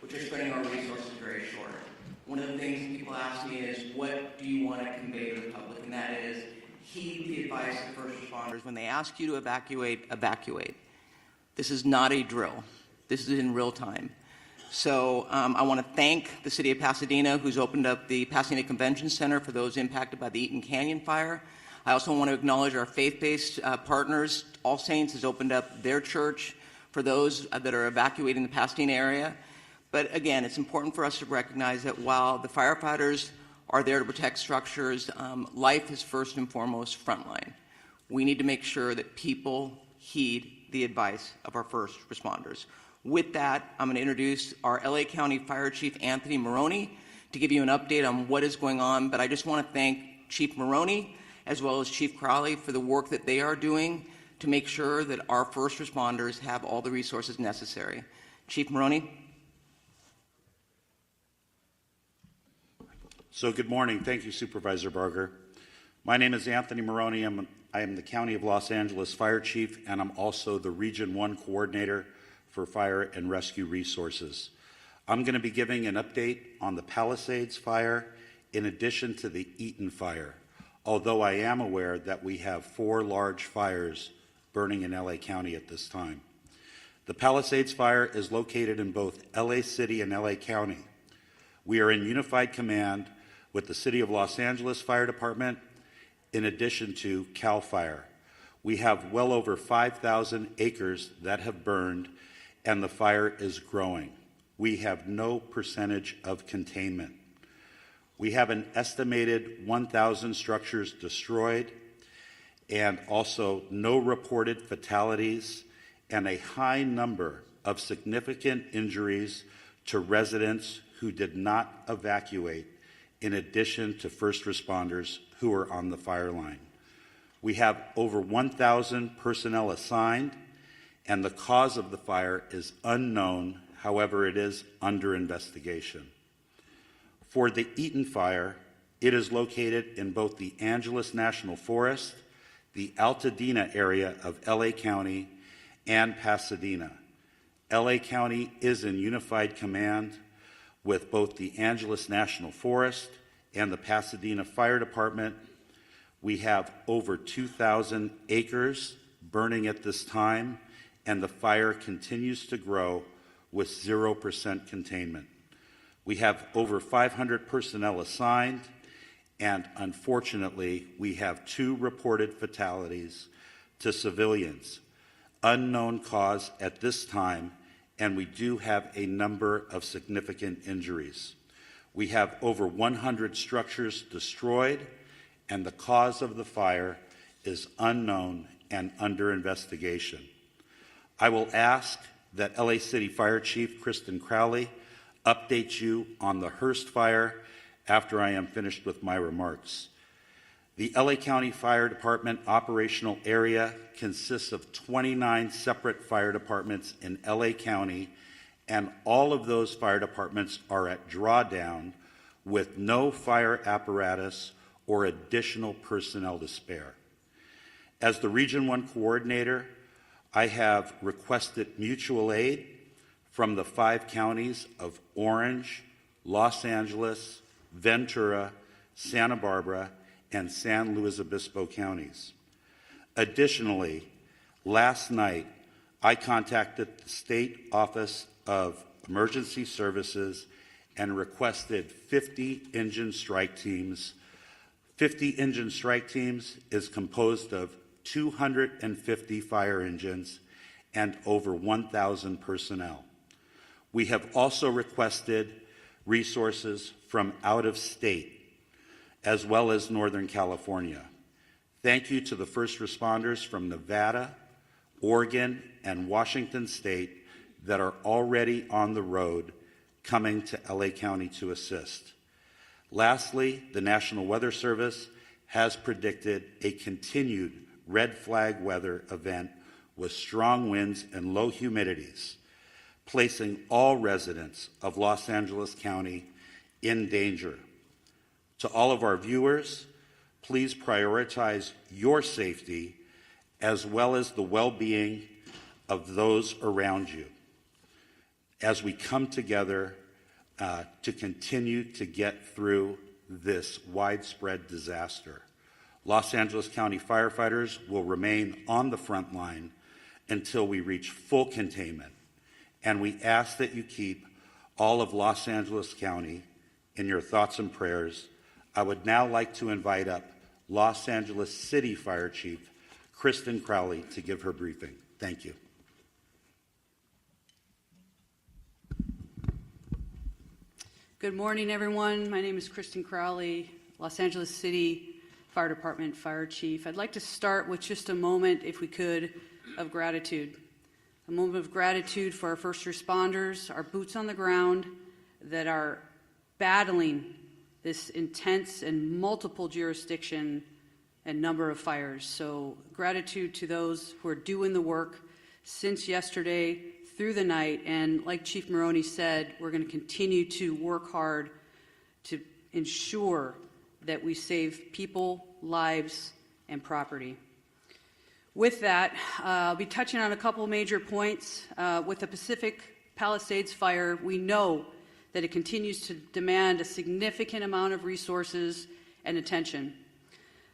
which are spreading our resources very short. One of the things that people ask me is, what do you want to convey to the public? And that is, heed the advice of first responders. When they ask you to evacuate, evacuate. This is not a drill. This is in real time. So I want to thank the City of Pasadena, who's opened up the Pasadena Convention Center for those impacted by the Eaton Canyon fire. I also want to acknowledge our faith-based partners. All Saints has opened up their church for those that are evacuating the Pasadena area. But again, it's important for us to recognize that while the firefighters are there to protect structures, life is first and foremost frontline. We need to make sure that people heed the advice of our first responders. With that, I'm going to introduce our LA County Fire Chief, Anthony Maroney, to give you an update on what is going on. But I just want to thank Chief Maroney as well as Chief Crowley for the work that they are doing to make sure that our first responders have all the resources necessary. Chief Maroney. So good morning. Thank you, Supervisor Barger. My name is Anthony Maroney. I am the County of Los Angeles Fire Chief, and I'm also the Region 1 Coordinator for Fire and Rescue Resources. I'm going to be giving an update on the Palisades fire in addition to the Eaton fire, although I am aware that we have 4 large fires burning in LA County at this time. The Palisades fire is located in both LA City and LA County. We are in unified command with the City of Los Angeles Fire Department in addition to CAL FIRE. We have well over 5,000 acres that have burned, and the fire is growing. We have no percentage of containment. We have an estimated 1,000 structures destroyed, and also no reported fatalities, and a high number of significant injuries to residents who did not evacuate, in addition to first responders who are on the fire line. We have over 1,000 personnel assigned, and the cause of the fire is unknown. However, it is under investigation. For the Eaton fire, it is located in both the Angeles National Forest, the Altadena area of LA County, and Pasadena. LA County is in unified command with both the Angeles National Forest and the Pasadena Fire Department. We have over 2,000 acres burning at this time, and the fire continues to grow with 0% containment. We have over 500 personnel assigned, and unfortunately, we have 2 reported fatalities to civilians. Unknown cause at this time, and we do have a number of significant injuries. We have over 100 structures destroyed, and the cause of the fire is unknown and under investigation. I will ask that LA City Fire Chief Kristen Crowley update you on the Hearst fire after I am finished with my remarks. The LA County Fire Department operational area consists of 29 separate fire departments in LA County, and all of those fire departments are at drawdown with no fire apparatus or additional personnel to spare. As the Region 1 Coordinator, I have requested mutual aid from the 5 counties of Orange, Los Angeles, Ventura, Santa Barbara, and San Luis Obispo counties. Additionally, last night, I contacted the State Office of Emergency Services and requested 50 engine strike teams. 50 engine strike teams is composed of 250 fire engines and over 1,000 personnel. We have also requested resources from out of state, as well as Northern California. Thank you to the first responders from Nevada, Oregon, and Washington State that are already on the road coming to LA County to assist. Lastly, the National Weather Service has predicted a continued red flag weather event with strong winds and low humidities, placing all residents of Los Angeles County in danger. To all of our viewers, please prioritize your safety as well as the well-being of those around you. as we come together to continue to get through this widespread disaster. Los Angeles County firefighters will remain on the front line until we reach full containment, and we ask that you keep all of Los Angeles County in your thoughts and prayers. I would now like to invite up Los Angeles City Fire Chief Kristen Crowley to give her briefing. Thank you. Good morning, everyone. My name is Kristen Crowley, Los Angeles City Fire Department Fire Chief. I'd like to start with just a moment, if we could, of gratitude. A moment of gratitude for our first responders, our boots on the ground that are battling this intense and multiple jurisdiction and number of fires. So gratitude to those who are doing the work since yesterday through the night, and like Chief Maroney said, we're going to continue to work hard to ensure that we save people, lives, and property. With that, I'll be touching on a couple major points. With the Pacific Palisades fire, we know that it continues to demand a significant amount of resources and attention.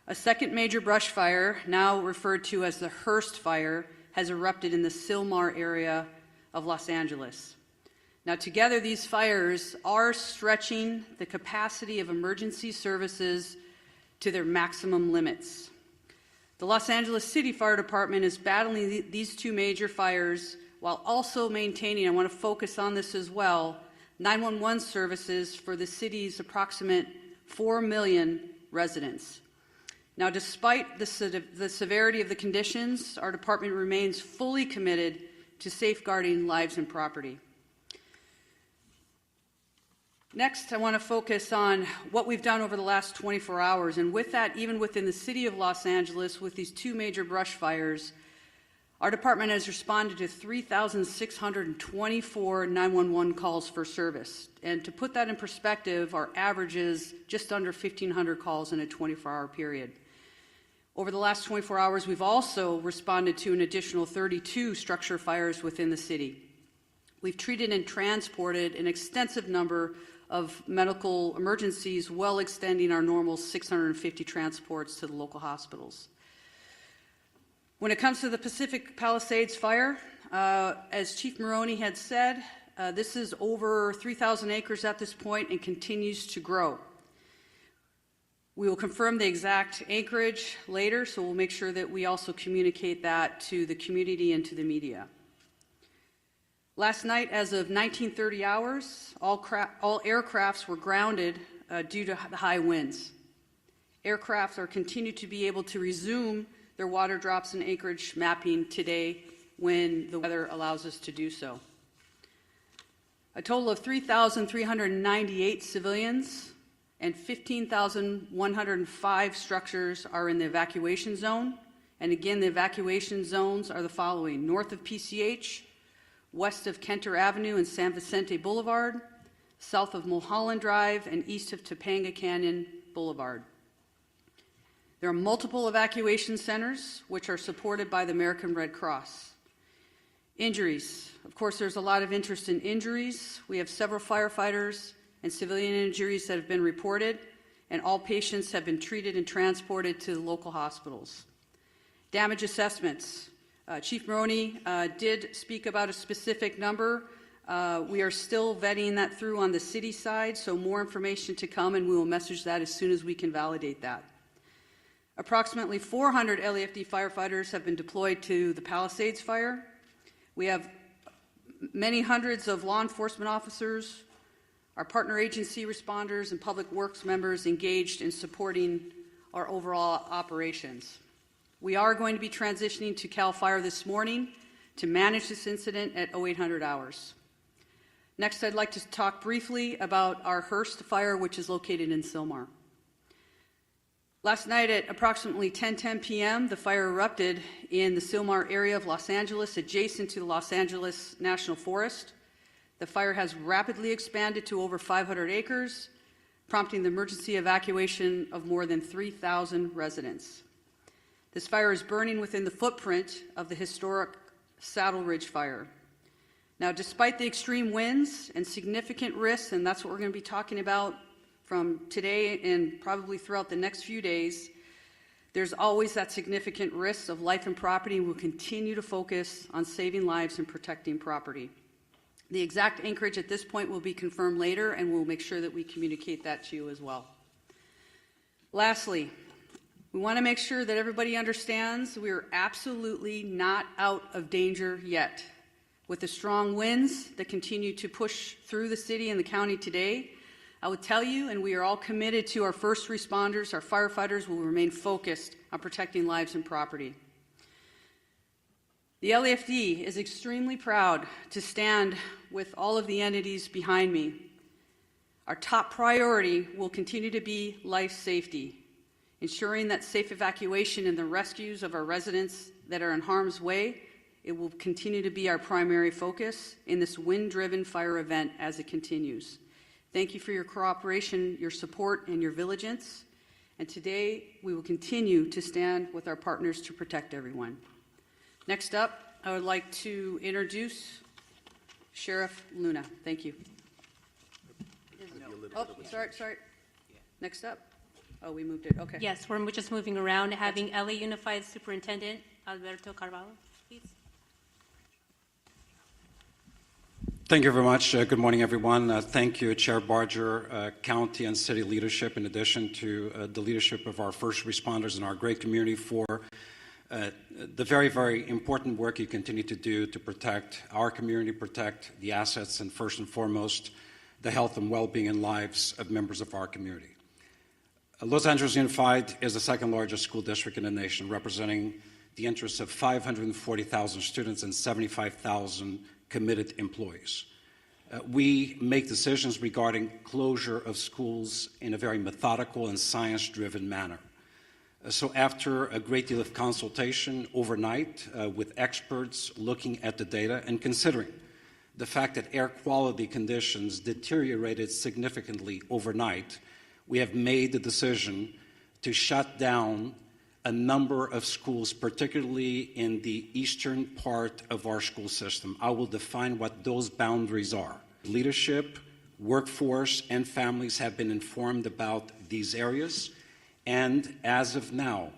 A second major brush fire, now referred to as the Hearst Fire, has erupted in the Sylmar area of Los Angeles. Now, together, these fires are stretching the capacity of emergency services to their maximum limits. The Los Angeles City Fire Department is battling these two major fires while also maintaining, I want to focus on this as well, 911 services for the city's approximate 4 million residents. Now, despite the severity of the conditions, our department remains fully committed to safeguarding lives and property. Next, I want to focus on what we've done over the last 24 hours. And with that, even within the city of Los Angeles, with these two major brush fires, our department has responded to 3,624 911 calls for service. And to put that in perspective, our average is just under 1,500 calls in a 24-hour period. Over the last 24 hours, we've also responded to an additional 32 structure fires within the city. We've treated and transported an extensive number of medical emergencies, well extending our normal 650 transports to the local hospitals. When it comes to the Pacific Palisades fire, as Chief Maroney had said, this is over 3,000 acres at this point and continues to grow. We will confirm the exact acreage later, so we'll make sure that we also communicate that to the community and to the media. Last night, as of 1930 hours, all aircrafts were grounded due to the high winds. Aircraft are continued to be able to resume their water drops and acreage mapping today when the weather allows us to do so. A total of 3,398 civilians and 15,105 structures are in the evacuation zone. And again, the evacuation zones are the following: north of PCH, west of Kenter Avenue and San Vicente Boulevard, south of Mulholland Drive, and east of Topanga Canyon Boulevard. There are multiple evacuation centers which are supported by the American Red Cross. Injuries. Of course, there's a lot of interest in injuries. We have several firefighters and civilian injuries that have been reported, and all patients have been treated and transported to the local hospitals. Damage assessments. Chief Maroney did speak about a specific number. We are still vetting that through on the city side, so more information to come, and we will message that as soon as we can validate that. Approximately 400 LAFD firefighters have been deployed to the Palisades fire. We have many hundreds of law enforcement officers, our partner agency responders, and public works members engaged in supporting our overall operations. We are going to be transitioning to CAL FIRE this morning to manage this incident at 0800 hours. Next, I'd like to talk briefly about our Hearst fire, which is located in Sylmar. Last night at approximately 10:10 p.m., the fire erupted in the Sylmar area of Los Angeles, adjacent to the Los Angeles National Forest. The fire has rapidly expanded to over 500 acres, prompting the emergency evacuation of more than 3,000 residents. This fire is burning within the footprint of the historic Saddle Ridge fire. Now, despite the extreme winds and significant risks, and that's what we're going to be talking about from today and probably throughout the next few days, there's always that significant risk of life and property, and we'll continue to focus on saving lives and protecting property. The exact anchorage at this point will be confirmed later, and we'll make sure that we communicate that to you as well. Lastly, we want to make sure that everybody understands we are absolutely not out of danger yet. With the strong winds that continue to push through the city and the county today, I would tell you, and we are all committed to our first responders, our firefighters will remain focused on protecting lives and property. The LAFD is extremely proud to stand with all of the entities behind me. Our top priority will continue to be life safety, ensuring that safe evacuation and the rescues of our residents that are in harm's way. It will continue to be our primary focus in this wind-driven fire event as it continues. Thank you for your cooperation, your support, and your vigilance. And today, we will continue to stand with our partners to protect everyone. Next up, I would like to introduce Sheriff Luna. Thank you. Oh, sorry. Next up. Oh, we moved it. Okay. Yes, we're just moving around, having LA Unified Superintendent Alberto Carvalho, please. Thank you very much. Good morning, everyone. Thank you, Chair Barger, county and city leadership, in addition to the leadership of our first responders and our great community for the very, very important work you continue to do to protect our community, protect the assets, and first and foremost, the health and well-being and lives of members of our community. Los Angeles Unified is the second largest school district in the nation, representing the interests of 540,000 students and 75,000 committed employees. We make decisions regarding closure of schools in a very methodical and science-driven manner. So after a great deal of consultation overnight with experts looking at the data and considering the fact that air quality conditions deteriorated significantly overnight, we have made the decision to shut down a number of schools, particularly in the eastern part of our school system. I will define what those boundaries are. Leadership, workforce, and families have been informed about these areas, and as of now,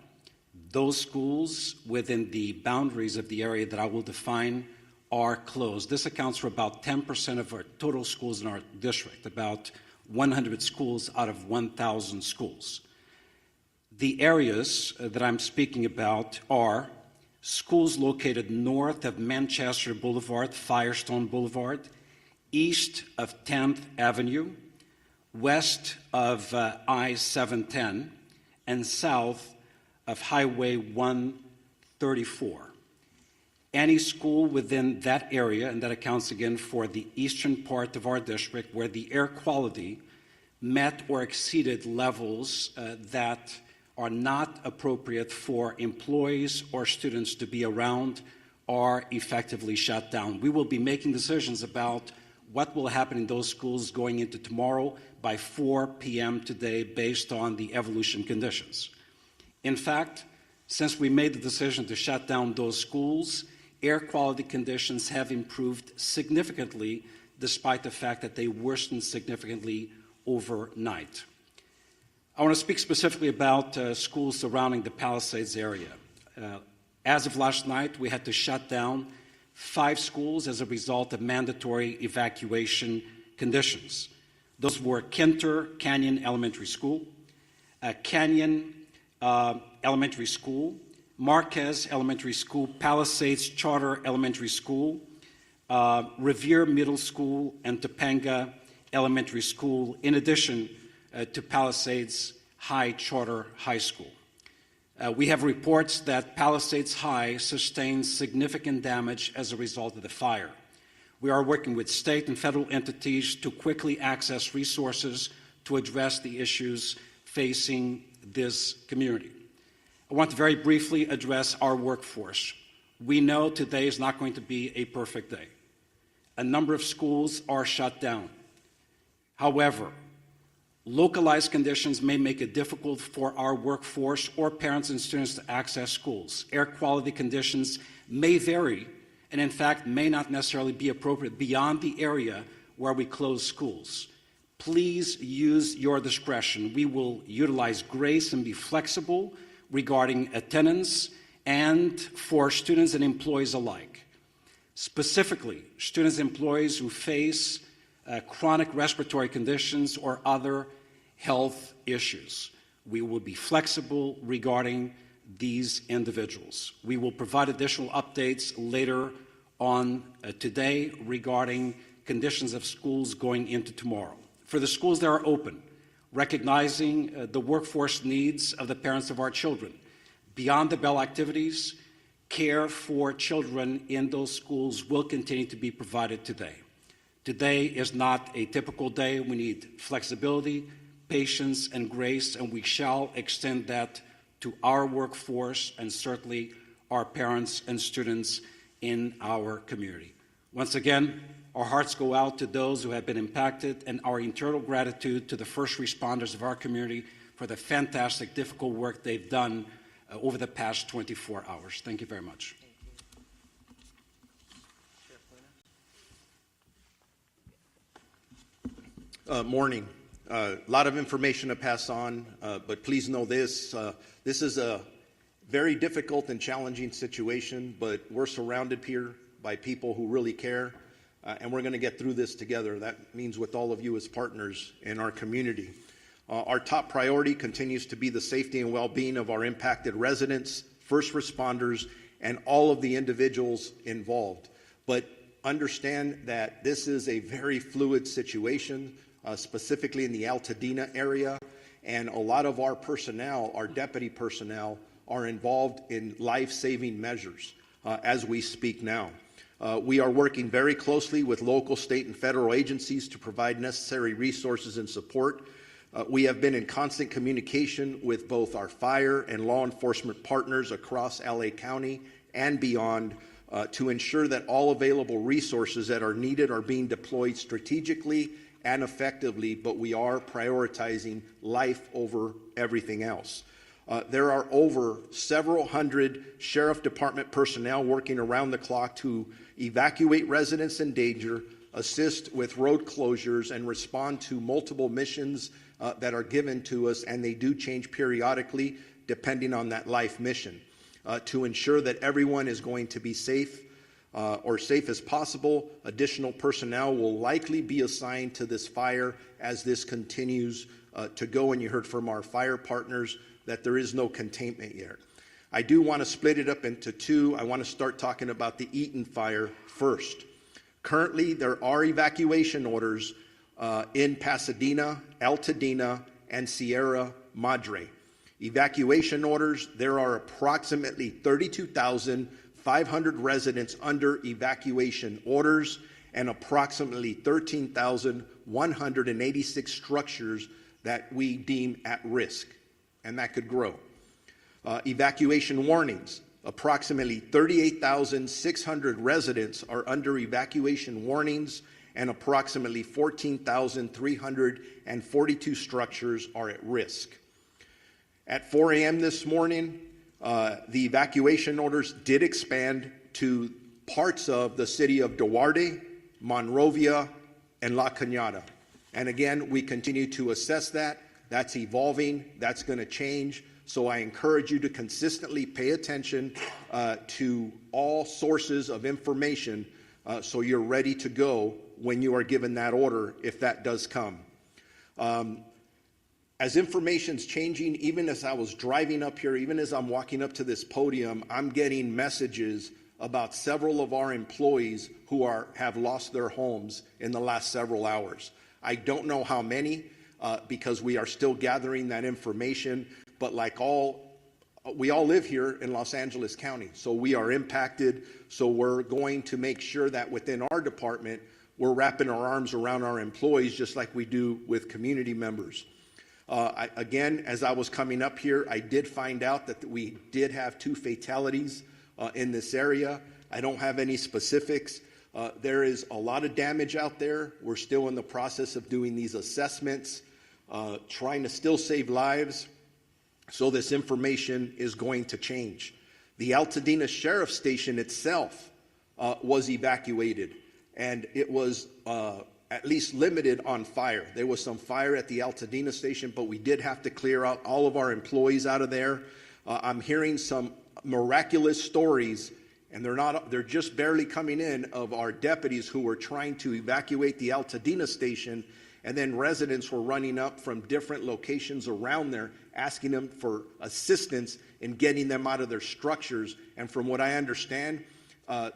those schools within the boundaries of the area that I will define are closed. This accounts for about 10% of our total schools in our district, about 100 schools out of 1,000 schools. The areas that I'm speaking about are schools located north of Manchester Boulevard, Firestone Boulevard, east of 10th Avenue, west of I-710, and south of Highway 134. Any school within that area, and that accounts again for the eastern part of our district, where the air quality met or exceeded levels that are not appropriate for employees or students to be around, are effectively shut down. We will be making decisions about what will happen in those schools going into tomorrow by 4 p.m. today based on the evolution conditions. In fact, since we made the decision to shut down those schools, air quality conditions have improved significantly despite the fact that they worsened significantly overnight. I want to speak specifically about schools surrounding the Palisades area. As of last night, we had to shut down 5 schools as a result of mandatory evacuation conditions. Those were Kinter Canyon Elementary School, Canyon Elementary School, Marquez Elementary School, Palisades Charter Elementary School, Revere Middle School, and Topanga Elementary School, in addition to Palisades High Charter High School. We have reports that Palisades High sustained significant damage as a result of the fire. We are working with state and federal entities to quickly access resources to address the issues facing this community. I want to very briefly address our workforce. We know today is not going to be a perfect day. A number of schools are shut down. However, localized conditions may make it difficult for our workforce or parents and students to access schools. Air quality conditions may vary and in fact may not necessarily be appropriate beyond the area where we close schools. Please use your discretion. We will utilize grace and be flexible regarding attendance and for students and employees alike. Specifically, students and employees who face chronic respiratory conditions or other health issues. We will be flexible regarding these individuals. We will provide additional updates later on today regarding conditions of schools going into tomorrow. For the schools that are open, recognizing the workforce needs of the parents of our children, beyond the bell activities, care for children in those schools will continue to be provided today. Today is not a typical day. We need flexibility, patience, and grace, and we shall extend that to our workforce and certainly our parents and students in our community. Once again, our hearts go out to those who have been impacted, and our eternal gratitude to the first responders of our community for the fantastic, difficult work they've done over the past 24 hours. Thank you very much. Morning. A lot of information to pass on, but please know this. This is a very difficult and challenging situation, but we're surrounded here by people who really care, and we're going to get through this together. That means with all of you as partners in our community. Our top priority continues to be the safety and well-being of our impacted residents, first responders, and all of the individuals involved. But understand that this is a very fluid situation, specifically in the Altadena area, and a lot of our personnel, our deputy personnel, are involved in life-saving measures as we speak now. We are working very closely with local, state, and federal agencies to provide necessary resources and support. We have been in constant communication with both our fire and law enforcement partners across LA County and beyond to ensure that all available resources that are needed are being deployed strategically and effectively, but we are prioritizing life over everything else. There are over several hundred sheriff department personnel working around the clock to evacuate residents in danger, assist with road closures, and respond to multiple missions that are given to us, and they do change periodically depending on that life mission. To ensure that everyone is going to be safe or safe as possible, additional personnel will likely be assigned to this fire as this continues to go, and you heard from our fire partners that there is no containment yet. I do want to split it up into two. I want to start talking about the Eaton fire first. Currently, there are evacuation orders in Pasadena, Altadena, and Sierra Madre. Evacuation orders, there are approximately 32,500 residents under evacuation orders and approximately 13,186 structures that we deem at risk, and that could grow. Evacuation warnings, approximately 38,600 residents are under evacuation warnings and approximately 14,342 structures are at risk. At 4 a.m. this morning, the evacuation orders did expand to parts of the city of Duarte, Monrovia, and La Cañada. And again, we continue to assess that. That's evolving. That's going to change. So I encourage you to consistently pay attention to all sources of information so you're ready to go when you are given that order, if that does come. As information's changing, even as I was driving up here, even as I'm walking up to this podium, I'm getting messages about several of our employees who have lost their homes in the last several hours. I don't know how many because we are still gathering that information, but we all live here in Los Angeles County, so we are impacted. So we're going to make sure that within our department, we're wrapping our arms around our employees just like we do with community members. Again, as I was coming up here, I did find out that we did have 2 fatalities in this area. I don't have any specifics. There is a lot of damage out there. We're still in the process of doing these assessments, trying to still save lives. So this information is going to change. The Altadena Sheriff's Station itself was evacuated, and it was at least limited on fire. There was some fire at the Altadena station, but we did have to clear out all of our employees out of there. I'm hearing some miraculous stories, and they're just barely coming in, of our deputies who were trying to evacuate the Altadena station, and then residents were running up from different locations around there asking them for assistance in getting them out of their structures. And from what I understand,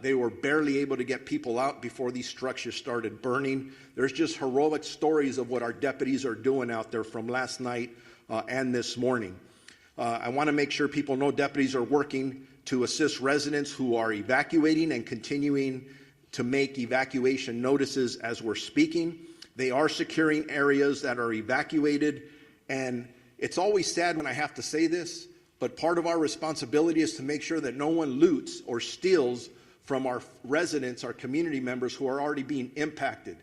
they were barely able to get people out before these structures started burning. There's just heroic stories of what our deputies are doing out there from last night and this morning. I want to make sure people know deputies are working to assist residents who are evacuating and continuing to make evacuation notices as we're speaking. They are securing areas that are evacuated, and it's always sad when I have to say this, but part of our responsibility is to make sure that no one loots or steals from our residents, our community members who are already being impacted.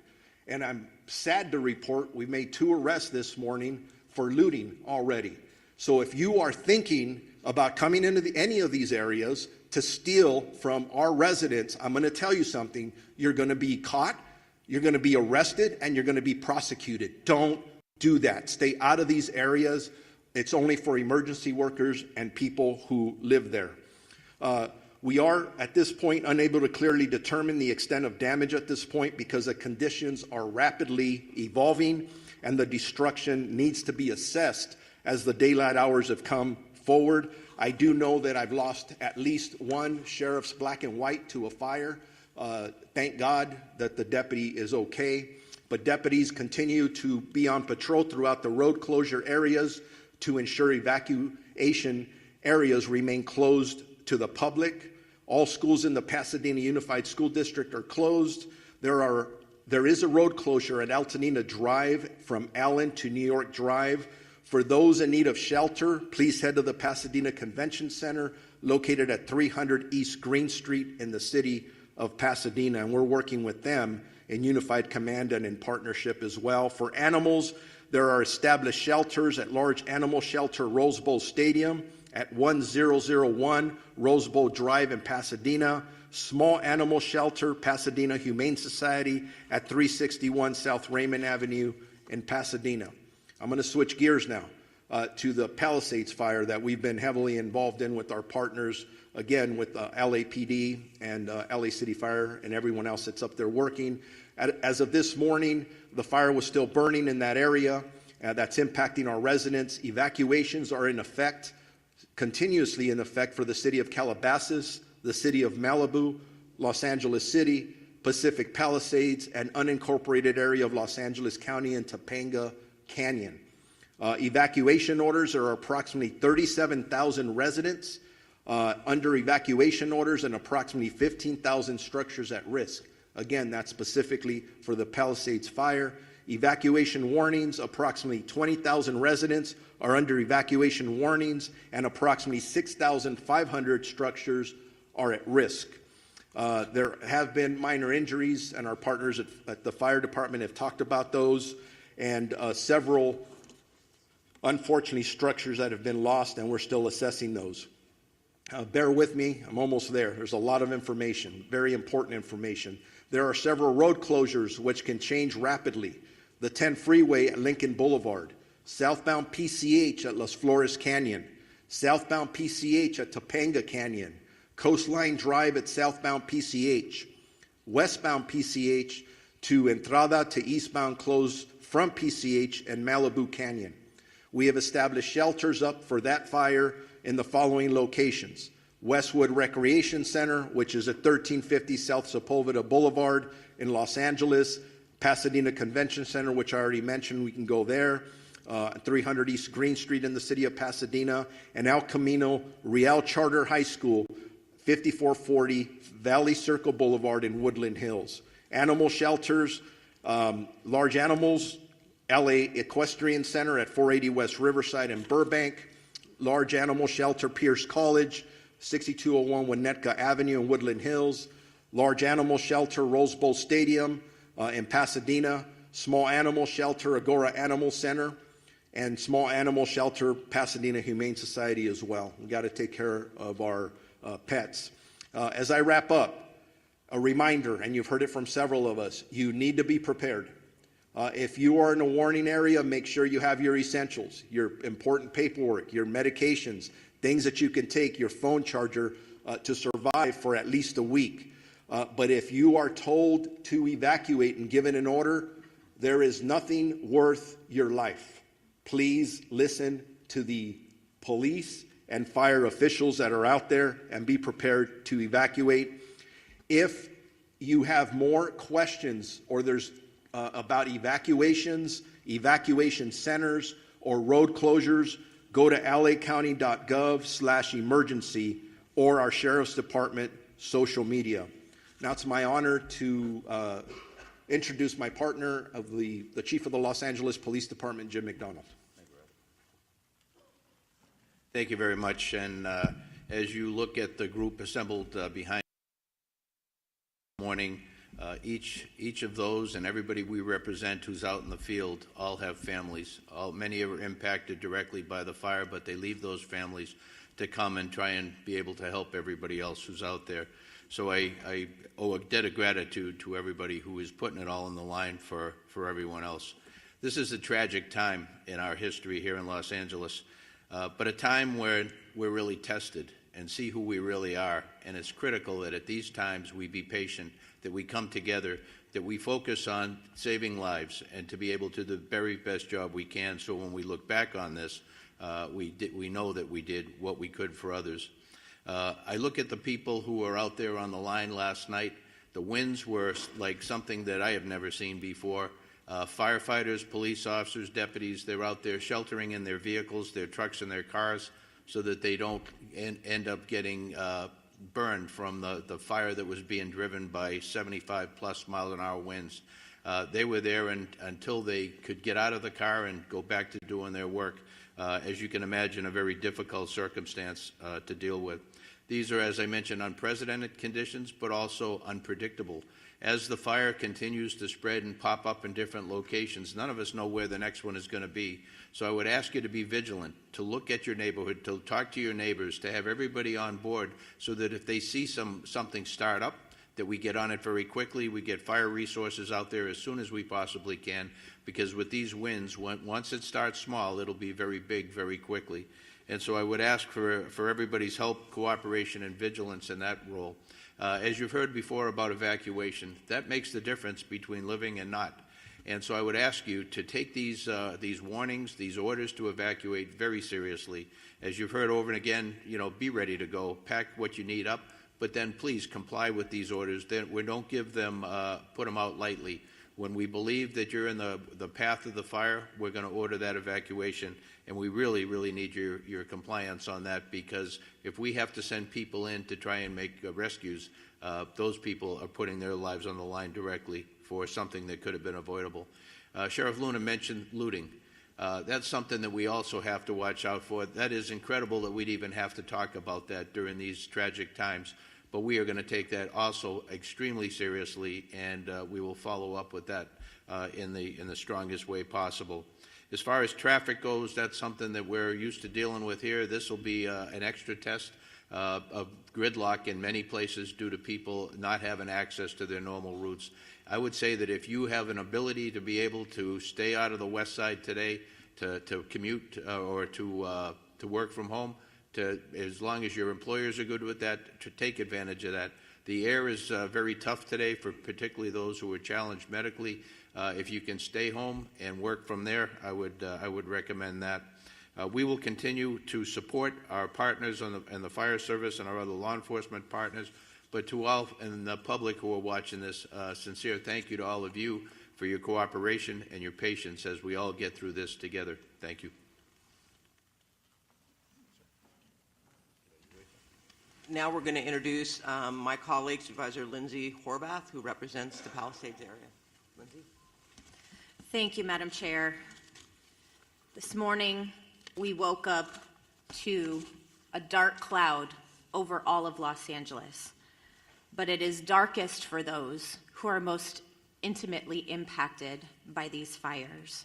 And I'm sad to report we've made 2 arrests this morning for looting already. So if you are thinking about coming into any of these areas to steal from our residents, I'm going to tell you something. You're going to be caught, you're going to be arrested, and you're going to be prosecuted. Don't do that. Stay out of these areas. It's only for emergency workers and people who live there. We are, at this point, unable to clearly determine the extent of damage at this point because the conditions are rapidly evolving and the destruction needs to be assessed as the daylight hours have come forward. I do know that I've lost at least 1 sheriff's black and white to a fire. Thank God that the deputy is okay. But deputies continue to be on patrol throughout the road closure areas to ensure evacuation areas remain closed to the public. All schools in the Pasadena Unified School District are closed. There is a road closure at Altadena Drive from Allen to New York Drive. For those in need of shelter, please head to the Pasadena Convention Center, located at 300 East Green Street in the city of Pasadena, and we're working with them in Unified Command and in partnership as well. For animals, there are established shelters at Large Animal Shelter Rose Bowl Stadium, at 1001 Rose Bowl Drive in Pasadena, Small Animal Shelter, Pasadena Humane Society at 361 South Raymond Avenue in Pasadena. I'm going to switch gears now to the Palisades fire that we've been heavily involved in with our partners, again with LAPD and LA City Fire and everyone else that's up there working. As of this morning, the fire was still burning in that area. That's impacting our residents. Evacuations are in effect, continuously in effect, for the city of Calabasas, the city of Malibu, Los Angeles City, Pacific Palisades, and unincorporated area of Los Angeles County and Topanga Canyon. Evacuation orders are approximately 37,000 residents under evacuation orders and approximately 15,000 structures at risk. Again, that's specifically for the Palisades fire. Evacuation warnings, approximately 20,000 residents are under evacuation warnings, and approximately 6,500 structures are at risk. There have been minor injuries, and our partners at the fire department have talked about those, and several, unfortunately, structures that have been lost, and we're still assessing those. Bear with me, I'm almost there. There's a lot of information, very important information. There are several road closures which can change rapidly. The 10 freeway at Lincoln Boulevard, southbound PCH at Las Flores Canyon, southbound PCH at Topanga Canyon, Coastline Drive at southbound PCH, westbound PCH to Entrada to eastbound closed from PCH and Malibu Canyon. We have established shelters up for that fire in the following locations: Westwood Recreation Center, which is at 1350 South Sepulveda Boulevard in Los Angeles, Pasadena Convention Center, which I already mentioned, we can go there, 300 East Green Street in the city of Pasadena, and El Camino Real Charter High School, 5440 Valley Circle Boulevard in Woodland Hills. Animal shelters, large animals, LA Equestrian Center at 480 West Riverside in Burbank, large animal shelter Pierce College, 6201 Winnetka Avenue in Woodland Hills, large animal shelter Rose Bowl Stadium in Pasadena, small animal shelter Agora Animal Center, and small animal shelter Pasadena Humane Society as well. We got to take care of our pets. As I wrap up, A reminder, and you've heard it from several of us, you need to be prepared. If you are in a warning area, make sure you have your essentials, your important paperwork, your medications, things that you can take, your phone charger to survive for at least a week. But if you are told to evacuate and given an order, there is nothing worth your life. Please listen to the police and fire officials that are out there and be prepared to evacuate. If you have more questions or there's about evacuations, evacuation centers, or road closures, go to lacounty.gov/emergency or our Sheriff's Department social media. Now it's my honor to introduce my partner of the Chief of the Los Angeles Police Department, Jim McDonald. Thank you very much. And as you look at the group assembled behind this morning, each of those and everybody we represent who's out in the field all have families. Many are impacted directly by the fire, but they leave those families to come and try and be able to help everybody else who's out there. So I owe a debt of gratitude to everybody who is putting it all on the line for everyone else. This is a tragic time in our history here in Los Angeles, but a time where we're really tested and see who we really are. And it's critical that at these times we be patient, that we come together, that we focus on saving lives and to be able to do the very best job we can, so when we look back on this, we know that we did what we could for others. I look at the people who were out there on the line last night. The winds were like something that I have never seen before. Firefighters, police officers, deputies, they're out there sheltering in their vehicles, their trucks and their cars, so that they don't end up getting burned from the fire that was being driven by 75+ mile-an-hour winds. They were there until they could get out of the car and go back to doing their work. As you can imagine, a very difficult circumstance to deal with. These are, as I mentioned, unprecedented conditions, but also unpredictable. As the fire continues to spread and pop up in different locations, none of us know where the next one is going to be. So I would ask you to be vigilant, to look at your neighborhood, to talk to your neighbors, to have everybody on board, so that if they see something start up, that we get on it very quickly. We get fire resources out there as soon as we possibly can, because with these winds, once it starts small, it'll be very big very quickly. And so I would ask for everybody's help, cooperation, and vigilance in that role. As you've heard before about evacuation, that makes the difference between living and not. And so I would ask you to take these warnings, these orders to evacuate very seriously. As you've heard over and again, be ready to go, pack what you need up, but then please comply with these orders. We don't give them, put them out lightly. When we believe that you're in the path of the fire, we're going to order that evacuation, and we really, really need your compliance on that, because if we have to send people in to try and make rescues, those people are putting their lives on the line directly for something that could have been avoidable. Sheriff Luna mentioned looting. That's something that we also have to watch out for. That is incredible that we'd even have to talk about that during these tragic times. But we are going to take that also extremely seriously, and we will follow up with that in the strongest way possible. As far as traffic goes, that's something that we're used to dealing with here. This will be an extra test of gridlock in many places due to people not having access to their normal routes. I would say that if you have an ability to be able to stay out of the west side today, to commute or to work from home, as long as your employers are good with that, to take advantage of that. The air is very tough today for particularly those who are challenged medically. If you can stay home and work from there, I would recommend that. We will continue to support our partners in the fire service and our other law enforcement partners. But to all and the public who are watching this, sincere thank you to all of you for your cooperation and your patience as we all get through this together. Thank you. Now we're going to introduce my colleague, Supervisor Lindsay Horvath, who represents the Palisades area. Lindsay? Thank you, Madam Chair. This morning, we woke up to a dark cloud over all of Los Angeles, but it is darkest for those who are most intimately impacted by these fires.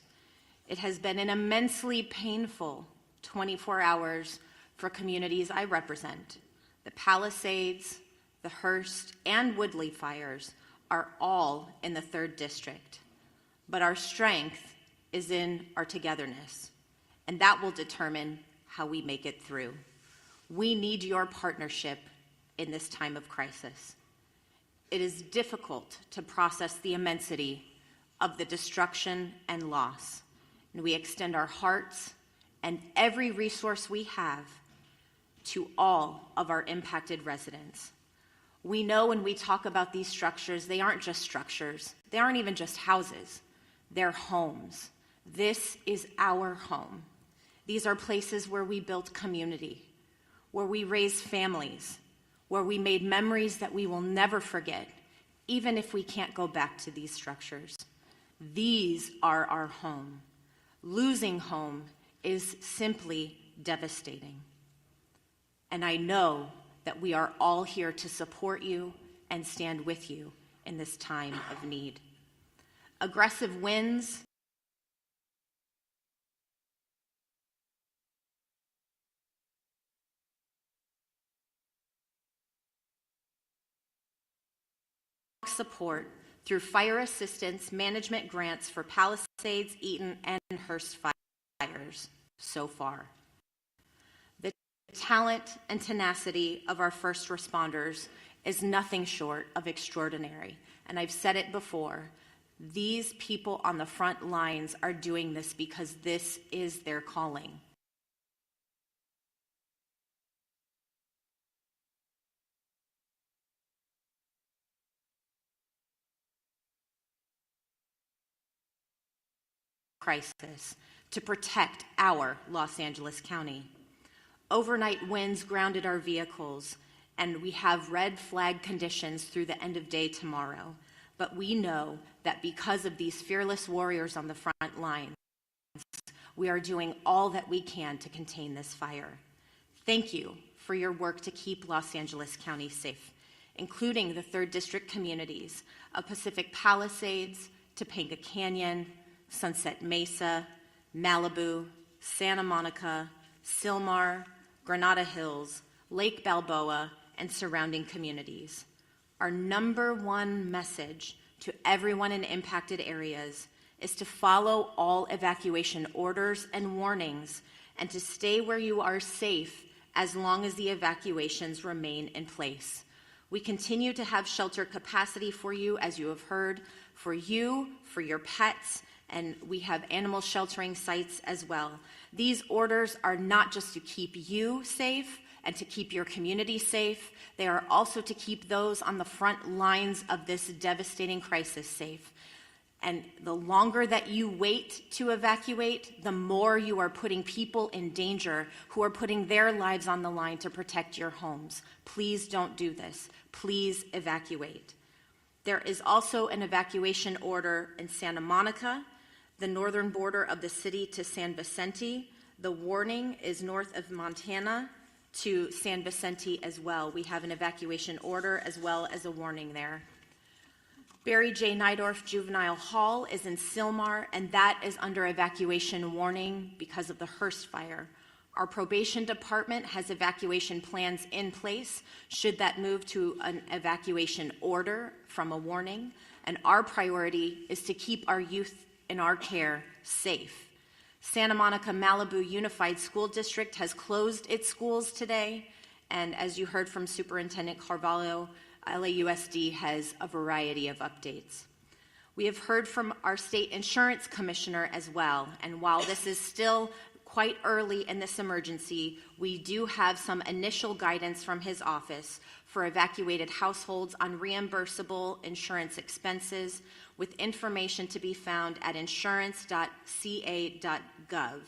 It has been an immensely painful 24 hours for communities I represent: the Palisades, the Hearst, and Woodley fires are all in the 3rd District. But our strength is in our togetherness, and that will determine how we make it through. We need your partnership in this time of crisis. It is difficult to process the immensity of the destruction and loss, and we extend our hearts and every resource we have to all of our impacted residents. We know when we talk about these structures, they aren't just structures. They aren't even just houses. They're homes. This is our home. These are places where we built community, where we raised families, where we made memories that we will never forget, even if we can't go back to these structures. These are our home. Losing home is simply devastating. And I know that we are all here to support you and stand with you in this time of need. Aggressive winds support through fire assistance management grants for Palisades, Eaton, and Hearst fires so far. The talent and tenacity of our first responders is nothing short of extraordinary. And I've said it before, these people on the front lines are doing this because this is their calling. Crisis to protect our Los Angeles County. Overnight winds grounded our vehicles, and we have red flag conditions through the end of day tomorrow. But we know that because of these fearless warriors on the front lines, we are doing all that we can to contain this fire. Thank you for your work to keep Los Angeles County safe, including the 3rd District communities of Pacific Palisades, Topanga Canyon, Sunset Mesa, Malibu, Santa Monica, Sylmar, Granada Hills, Lake Balboa, and surrounding communities. Our number one message to everyone in impacted areas is to follow all evacuation orders and warnings and to stay where you are safe as long as the evacuations remain in place. We continue to have shelter capacity for you, as you have heard, for you, for your pets, and we have animal sheltering sites as well. These orders are not just to keep you safe and to keep your community safe, they are also to keep those on the front lines of this devastating crisis safe. And the longer that you wait to evacuate, the more you are putting people in danger who are putting their lives on the line to protect your homes. Please don't do this. Please evacuate. There is also an evacuation order in Santa Monica, the northern border of the city to San Vicente. The warning is north of Montana to San Vicente as well. We have an evacuation order as well as a warning there. Barry J. Nydorf Juvenile Hall is in Sylmar, and that is under evacuation warning because of the Hearst fire. Our probation department has evacuation plans in place should that move to an evacuation order from a warning, and our priority is to keep our youth in our care safe. Santa Monica Malibu Unified School District has closed its schools today, and as you heard from Superintendent Carvalho, LAUSD has a variety of updates. We have heard from our state insurance commissioner as well, and while this is still quite early in this emergency, we do have some initial guidance from his office for evacuated households on reimbursable insurance expenses, with information to be found at insurance.ca.gov.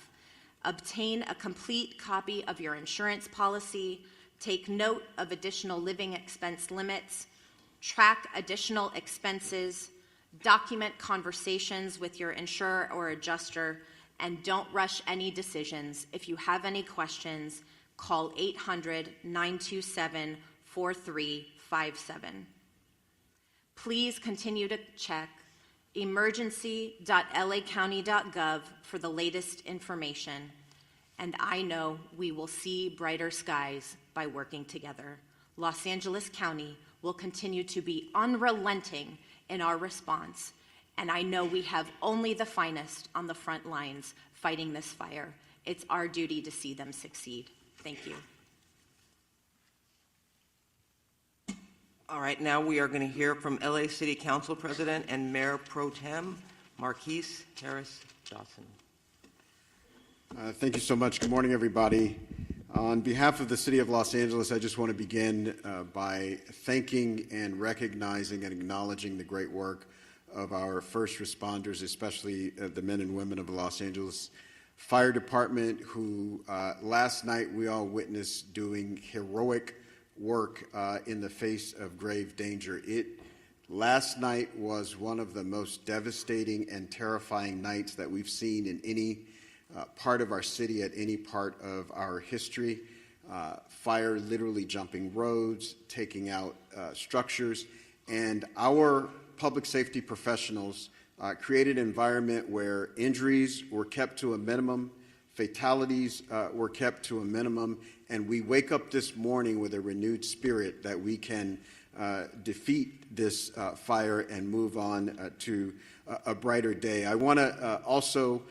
Obtain a complete copy of your insurance policy, take note of additional living expense limits, track additional expenses, document conversations with your insurer or adjuster, and don't rush any decisions. If you have any questions, call 800-927-4357. Please continue to check emergency.lacounty.gov for the latest information. And I know we will see brighter skies by working together. Los Angeles County will continue to be unrelenting in our response, and I know we have only the finest on the front lines fighting this fire. It's our duty to see them succeed. Thank you. All right, now we are going to hear from LA City Council President and Mayor Pro Tem Marquise Harris Dawson. Thank you so much. Good morning, everybody. On behalf of the City of Los Angeles, I just want to begin by thanking and recognizing and acknowledging the great work of our first responders, especially the men and women of the Los Angeles Fire Department, who last night we all witnessed doing heroic work in the face of grave danger. Last night was one of the most devastating and terrifying nights that we've seen in any part of our city at any part of our history. Fire literally jumping roads, taking out structures, and our public safety professionals created an environment where injuries were kept to a minimum, fatalities were kept to a minimum, and we wake up this morning with a renewed spirit that we can defeat this fire and move on to a brighter day. I want to also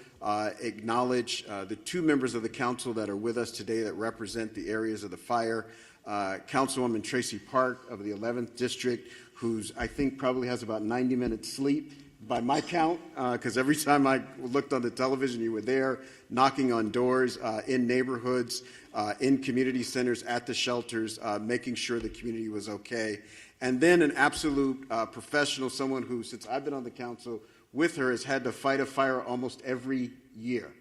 acknowledge the two members of the council that are with us today that represent the areas of the fire. Councilwoman Tracy Park of the 11th District, who's I think probably has about 90 minutes sleep by my count, because every time I looked on the television, you were there knocking on doors in neighborhoods, in community centers, at the shelters, making sure the community was okay. And then an absolute professional, someone who, since I've been on the council with her, has had to fight a fire almost every year.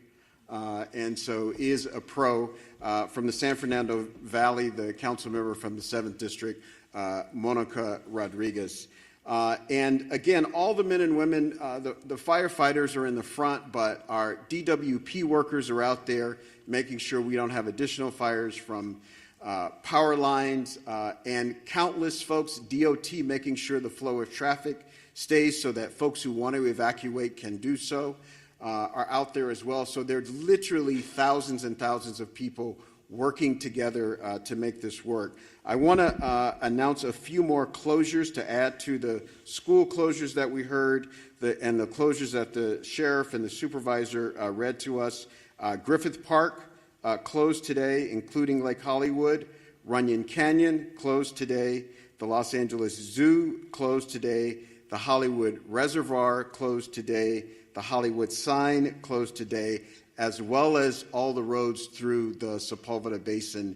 And so is a pro from the San Fernando Valley, the council member from the 7th District, Monica Rodriguez. And again, all the men and women, the firefighters are in the front, but our DWP workers are out there making sure we don't have additional fires from power lines, and countless folks, DOT, making sure the flow of traffic stays so that folks who want to evacuate can do so, are out there as well. So there's literally thousands and thousands of people working together to make this work. I want to announce a few more closures to add to the school closures that we heard and the closures that the sheriff and the supervisor read to us. Griffith Park closed today, including Lake Hollywood. Runyon Canyon closed today. The Los Angeles Zoo closed today. The Hollywood Reservoir closed today. The Hollywood Sign closed today, as well as all the roads through the Sepulveda Basin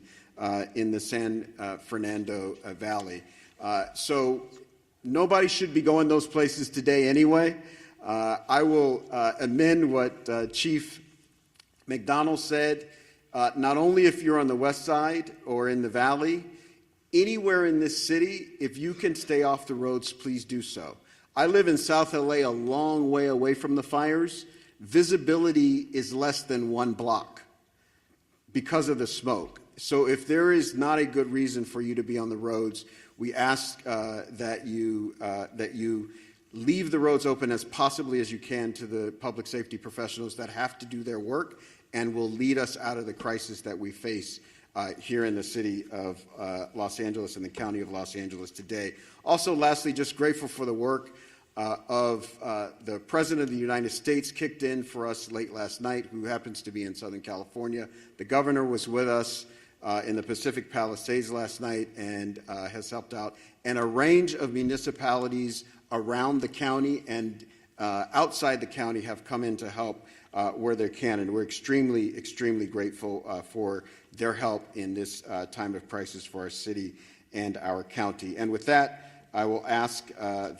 in the San Fernando Valley. So nobody should be going those places today anyway. I will amend what Chief McDonald said. Not only if you're on the west side or in the valley, anywhere in this city, if you can stay off the roads, please do so. I live in South LA, a long way away from the fires. Visibility is less than 1 block because of the smoke. So if there is not a good reason for you to be on the roads, we ask that you leave the roads open as possibly as you can to the public safety professionals that have to do their work and will lead us out of the crisis that we face here in the city of Los Angeles and the county of Los Angeles today. Also, lastly, just grateful for the work of the President of the United States, kicked in for us late last night, who happens to be in Southern California. The governor was with us in the Pacific Palisades last night and has helped out. And a range of municipalities around the county and outside the county have come in to help where they can. And we're extremely, extremely grateful for their help in this time of crisis for our city and our county. And with that, I will ask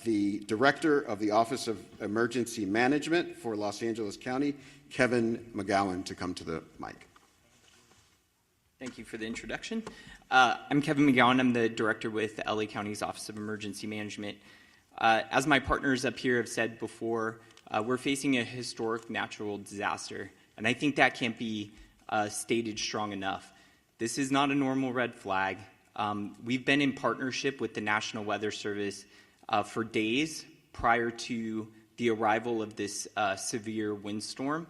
the Director of the Office of Emergency Management for Los Angeles County, Kevin McGowan, to come to the mic. Thank you for the introduction. I'm Kevin McGowan. I'm the Director with LA County's Office of Emergency Management. As my partners up here have said before, we're facing a historic natural disaster, and I think that can't be stated strong enough. This is not a normal red flag. We've been in partnership with the National Weather Service for days prior to the arrival of this severe windstorm.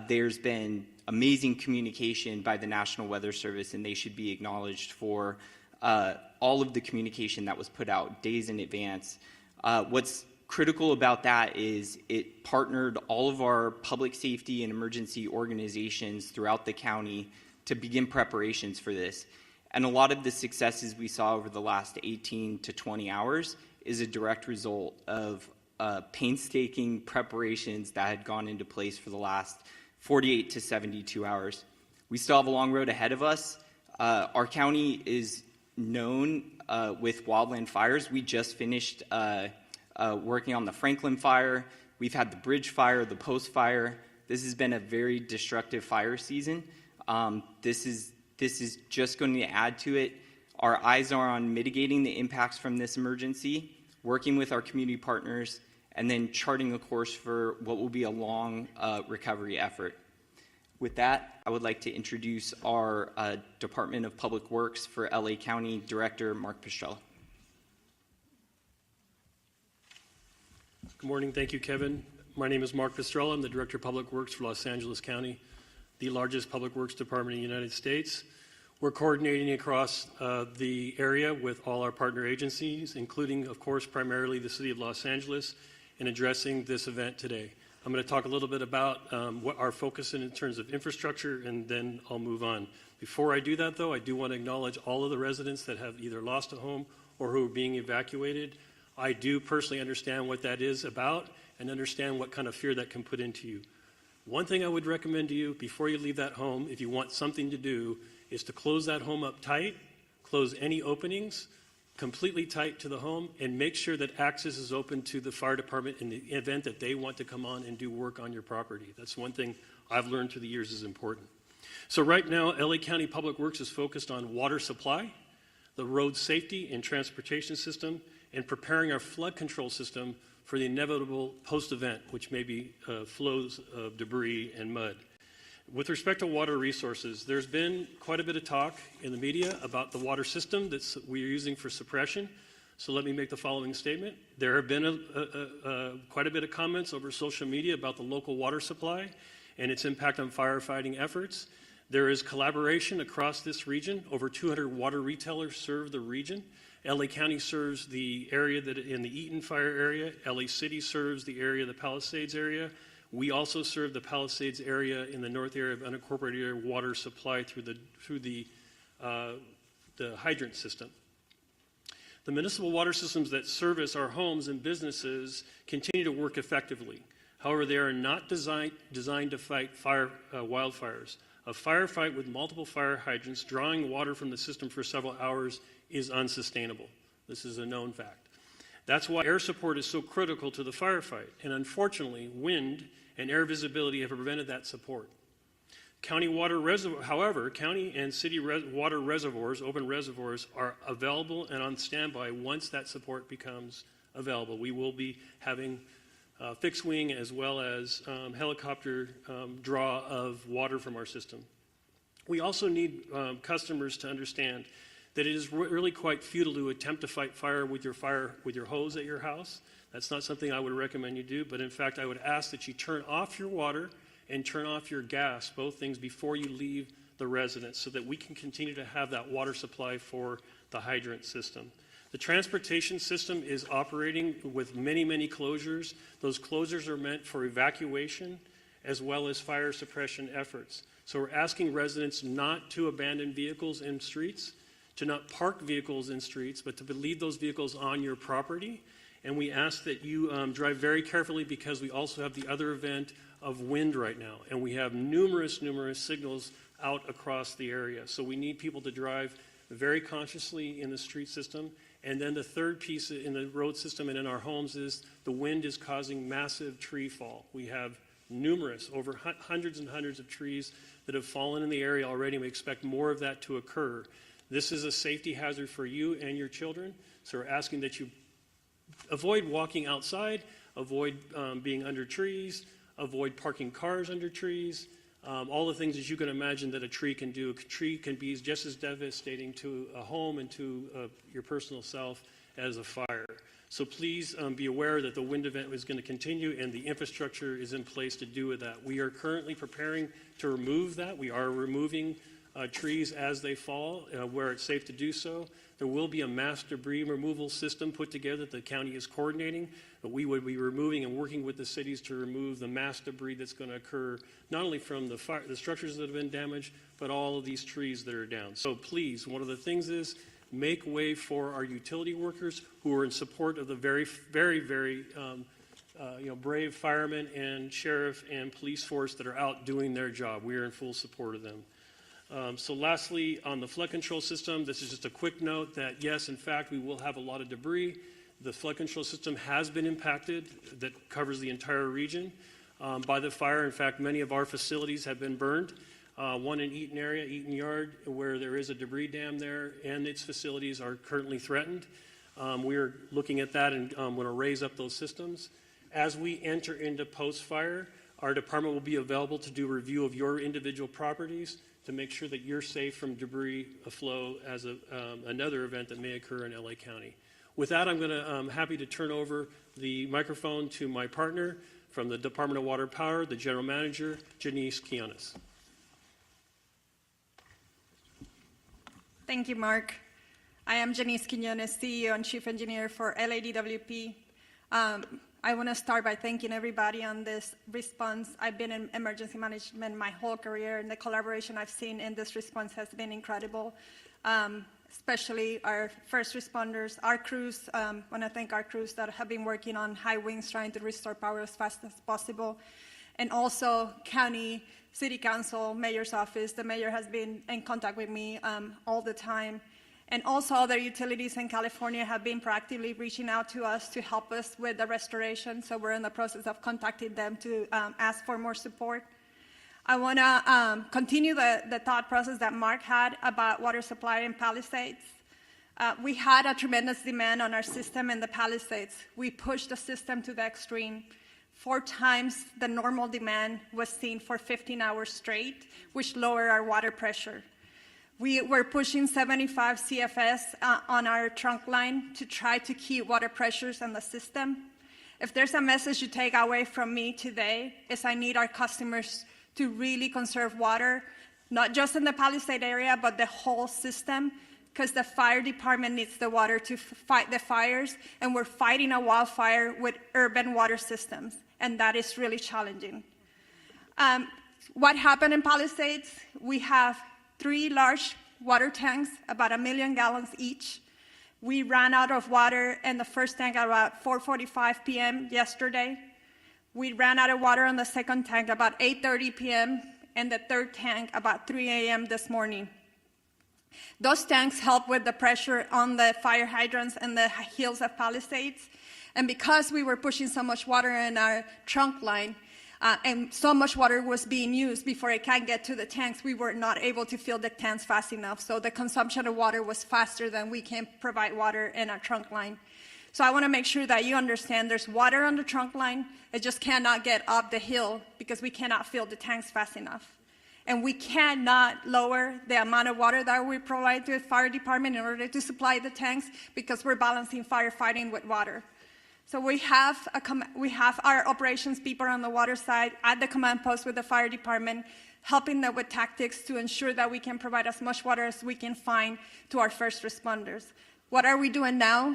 There's been amazing communication by the National Weather Service, and they should be acknowledged for all of the communication that was put out days in advance. What's critical about that is it partnered all of our public safety and emergency organizations throughout the county to begin preparations for this. And a lot of the successes we saw over the last 18 to 20 hours is a direct result of painstaking preparations that had gone into place for the last 48 to 72 hours. We still have a long road ahead of us. Our county is known with wildland fires. We just finished working on the Franklin fire. We've had the bridge fire, the post fire. This has been a very destructive fire season. This is just going to add to it. Our eyes are on mitigating the impacts from this emergency, working with our community partners, and then charting a course for what will be a long recovery effort. With that, I would like to introduce our Department of Public Works for LA County Director, Mark Pistrella. Good morning. Thank you, Kevin. My name is Mark Pistrella. I'm the Director of Public Works for Los Angeles County, the largest public works department in the United States. We're coordinating across the area with all our partner agencies, including, of course, primarily the City of Los Angeles, in addressing this event today. I'm going to talk a little bit about what our focus is in terms of infrastructure, and then I'll move on. Before I do that, though, I do want to acknowledge all of the residents that have either lost a home or who are being evacuated. I do personally understand what that is about and understand what kind of fear that can put into you. One thing I would recommend to you before you leave that home, if you want something to do, is to close that home up tight, close any openings, completely tight to the home, and make sure that access is open to the fire department in the event that they want to come on and do work on your property. That's one thing I've learned through the years is important. So right now, LA County Public Works is focused on water supply, the road safety and transportation system, and preparing our flood control system for the inevitable post-event, which may be flows of debris and mud. With respect to water resources, there's been quite a bit of talk in the media about the water system that we're using for suppression. So let me make the following statement. There have been quite a bit of comments over social media about the local water supply and its impact on firefighting efforts. There is collaboration across this region. Over 200 water retailers serve the region. LA County serves the area that in the Eaton fire area. LA City serves the area of the Palisades area. We also serve the Palisades area in the north area of unincorporated area water supply through the hydrant system. The municipal water systems that service our homes and businesses continue to work effectively. However, they are not designed to fight wildfires. A firefight with multiple fire hydrants drawing water from the system for several hours is unsustainable. This is a known fact. That's why air support is so critical to the firefight. And unfortunately, wind and air visibility have prevented that support. However, county and city water reservoirs, open reservoirs, are available and on standby once that support becomes available. We will be having fixed wing as well as helicopter draw of water from our system. We also need customers to understand that it is really quite futile to attempt to fight fire with your hose at your house. That's not something I would recommend you do, but in fact I would ask that you turn off your water and turn off your gas, both things, before you leave the residence so that we can continue to have that water supply for the hydrant system. The transportation system is operating with many, many closures. Those closures are meant for evacuation as well as fire suppression efforts. So we're asking residents not to abandon vehicles in streets, to not park vehicles in streets, but to leave those vehicles on your property. And we ask that you drive very carefully because we also have the other event of wind right now. And we have numerous signals out across the area. So we need people to drive very consciously in the street system. And then the third piece in the road system and in our homes is the wind is causing massive tree fall. We have over hundreds and hundreds of trees that have fallen in the area already, and we expect more of that to occur. This is a safety hazard for you and your children, so we're asking that you avoid walking outside, avoid being under trees, avoid parking cars under trees, all the things that you can imagine that a tree can do. A tree can be just as devastating to a home and to your personal self as a fire. So please be aware that the wind event is going to continue and the infrastructure is in place to do with that. We are currently preparing to remove that. We are removing trees as they fall, where it's safe to do so. There will be a mass debris removal system put together that the county is coordinating. But we would be removing and working with the cities to remove the mass debris that's going to occur not only from the structures that have been damaged, but all of these trees that are down. So please, one of the things is make way for our utility workers who are in support of the very brave firemen and sheriff and police force that are out doing their job. We are in full support of them. So lastly, on the flood control system, this is just a quick note that yes, in fact, we will have a lot of debris. The flood control system has been impacted, that covers the entire region, by the fire. In fact, many of our facilities have been burned. One in Eaton area, Eaton Yard, where there is a debris dam there, and its facilities are currently threatened. We are looking at that and going to raise up those systems. As we enter into post-fire, our department will be available to do a review of your individual properties to make sure that you're safe from debris flow as another event that may occur in LA County. With that, I'm happy to turn over the microphone to my partner from the Department of Water and Power, the General Manager, Janice Quiones. Thank you, Mark. I am Janice Quinones, CEO and Chief Engineer for LADWP. I want to start by thanking everybody on this response. I've been in emergency management my whole career, and the collaboration I've seen in this response has been incredible, especially our first responders, our crews. I want to thank our crews that have been working on high winds trying to restore power as fast as possible, and also county, city council, mayor's office. The mayor has been in contact with me all the time. And also other utilities in California have been proactively reaching out to us to help us with the restoration. So we're in the process of contacting them to ask for more support. I want to continue the thought process that Mark had about water supply in Palisades. We had a tremendous demand on our system in the Palisades. We pushed the system to the extreme. 4 times the normal demand was seen for 15 hours straight, which lowered our water pressure. We were pushing 75 CFS on our trunk line to try to keep water pressures in the system. If there's a message you take away from me today, is I need our customers to really conserve water, not just in the Palisade area, but the whole system, because the fire department needs the water to fight the fires, and we're fighting a wildfire with urban water systems, and that is really challenging. What happened in Palisades? We have 3 large water tanks, about 1 million gallons each. We ran out of water in the first tank at about 4:45 p.m. yesterday. We ran out of water in the second tank about 8:30 p.m. and the third tank about 3 a.m. this morning. Those tanks help with the pressure on the fire hydrants and the hills of Palisades. And because we were pushing so much water in our trunk line, and so much water was being used before it can get to the tanks, we were not able to fill the tanks fast enough. So the consumption of water was faster than we can provide water in our trunk line. So I want to make sure that you understand there's water on the trunk line. It just cannot get up the hill because we cannot fill the tanks fast enough. And we cannot lower the amount of water that we provide to the fire department in order to supply the tanks because we're balancing firefighting with water. So we have our operations people on the water side at the command post with the fire department, helping them with tactics to ensure that we can provide as much water as we can find to our first responders. What are we doing now?